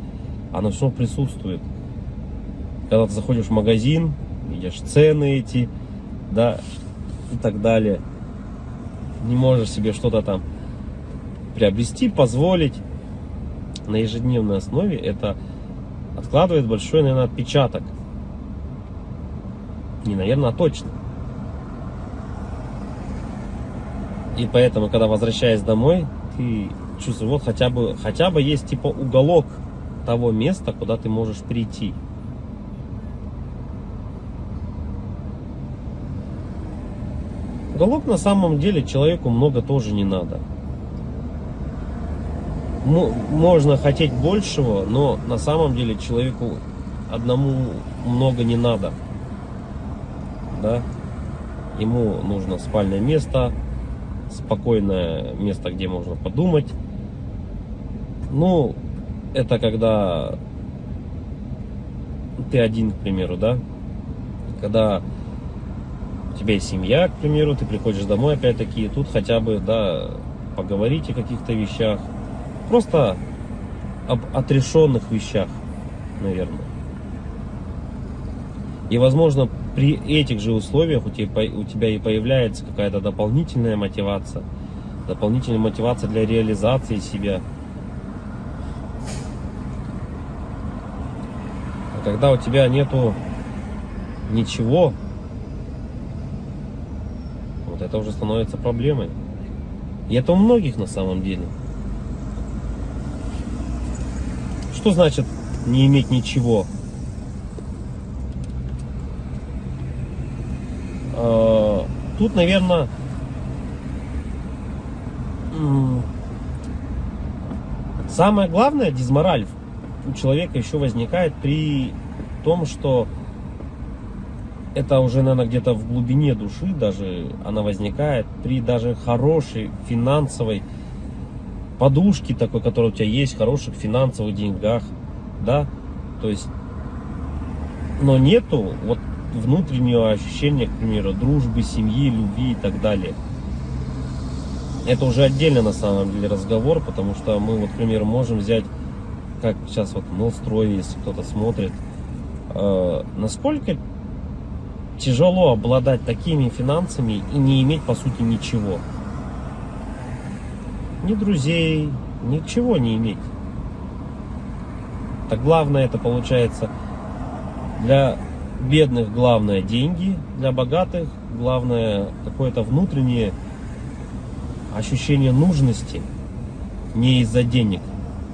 оно все присутствует. Когда ты заходишь в магазин, видишь цены эти, да, и так далее, не можешь себе что-то там приобрести, позволить на ежедневной основе, это откладывает большой, наверное, отпечаток. Не, наверное, а точно. И поэтому, когда возвращаясь домой, ты чувствуешь, вот хотя бы есть типа уголок того места, куда ты можешь прийти. Уголок на самом деле человеку много тоже не надо. Можно хотеть большего, но на самом деле человеку одному много не надо. Да? Ему нужно спальное место, спокойное место, где можно подумать. Ну, это когда ты один, к примеру, да? Когда у тебя есть семья, к примеру, ты приходишь домой, опять-таки, и тут хотя бы, да, поговорить о каких-то вещах. Просто об отрешенных вещах, наверное. И, возможно, при этих же условиях у тебя и появляется какая-то дополнительная мотивация для реализации себя. А когда у тебя нету ничего, вот это уже становится проблемой. И это у многих на самом деле. Что значит не иметь ничего? Тут, наверное, самое главное, дизмораль у человека еще возникает при том, что это уже, наверное, где-то в глубине души даже она возникает при даже хорошей финансовой подушке такой, которая у тебя есть, хороших финансовых деньгах, да, то есть, но нету вот внутреннего ощущения, к примеру, дружбы, семьи, любви и так далее. Это уже отдельно на самом деле разговор, потому что мы, вот, к примеру, можем взять, как сейчас вот Новстрой, если кто-то смотрит, насколько тяжело обладать такими финансами и не иметь, по сути, ничего. Ни друзей, ничего не иметь. Так главное это получается для бедных главное деньги, для богатых главное какое-то внутреннее ощущение нужности, не из-за денег.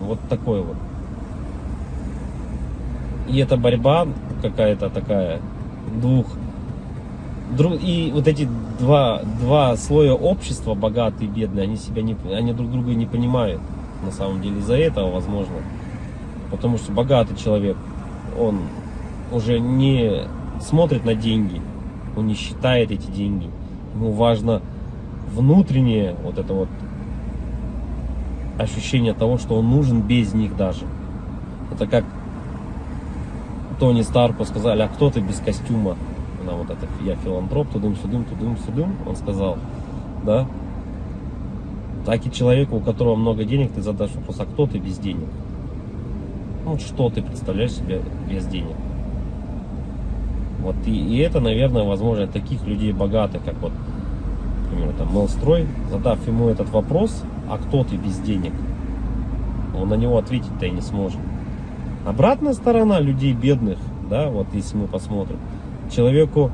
Вот такой вот. И эта борьба какая-то такая и вот эти два слоя общества, богатые и бедные, они друг друга не понимают. На самом деле из-за этого, возможно. Потому что богатый человек, он уже не смотрит на деньги, он не считает эти деньги. Ему важно внутреннее вот это вот ощущение того, что он нужен без них даже. Это как Тони Старку сказали: а кто ты без костюма? На вот это я филантроп, тудым-сюдым, он сказал, да. Так и человеку, у которого много денег, ты задашь вопрос: а кто ты без денег? Ну, что ты представляешь себе без денег? Вот и это, наверное, возможно, таких людей богатых, как вот, например, там Новстрой, задав ему этот вопрос: а кто ты без денег? Он на него ответить-то и не сможет. Обратная сторона людей бедных, да, вот если мы посмотрим, человеку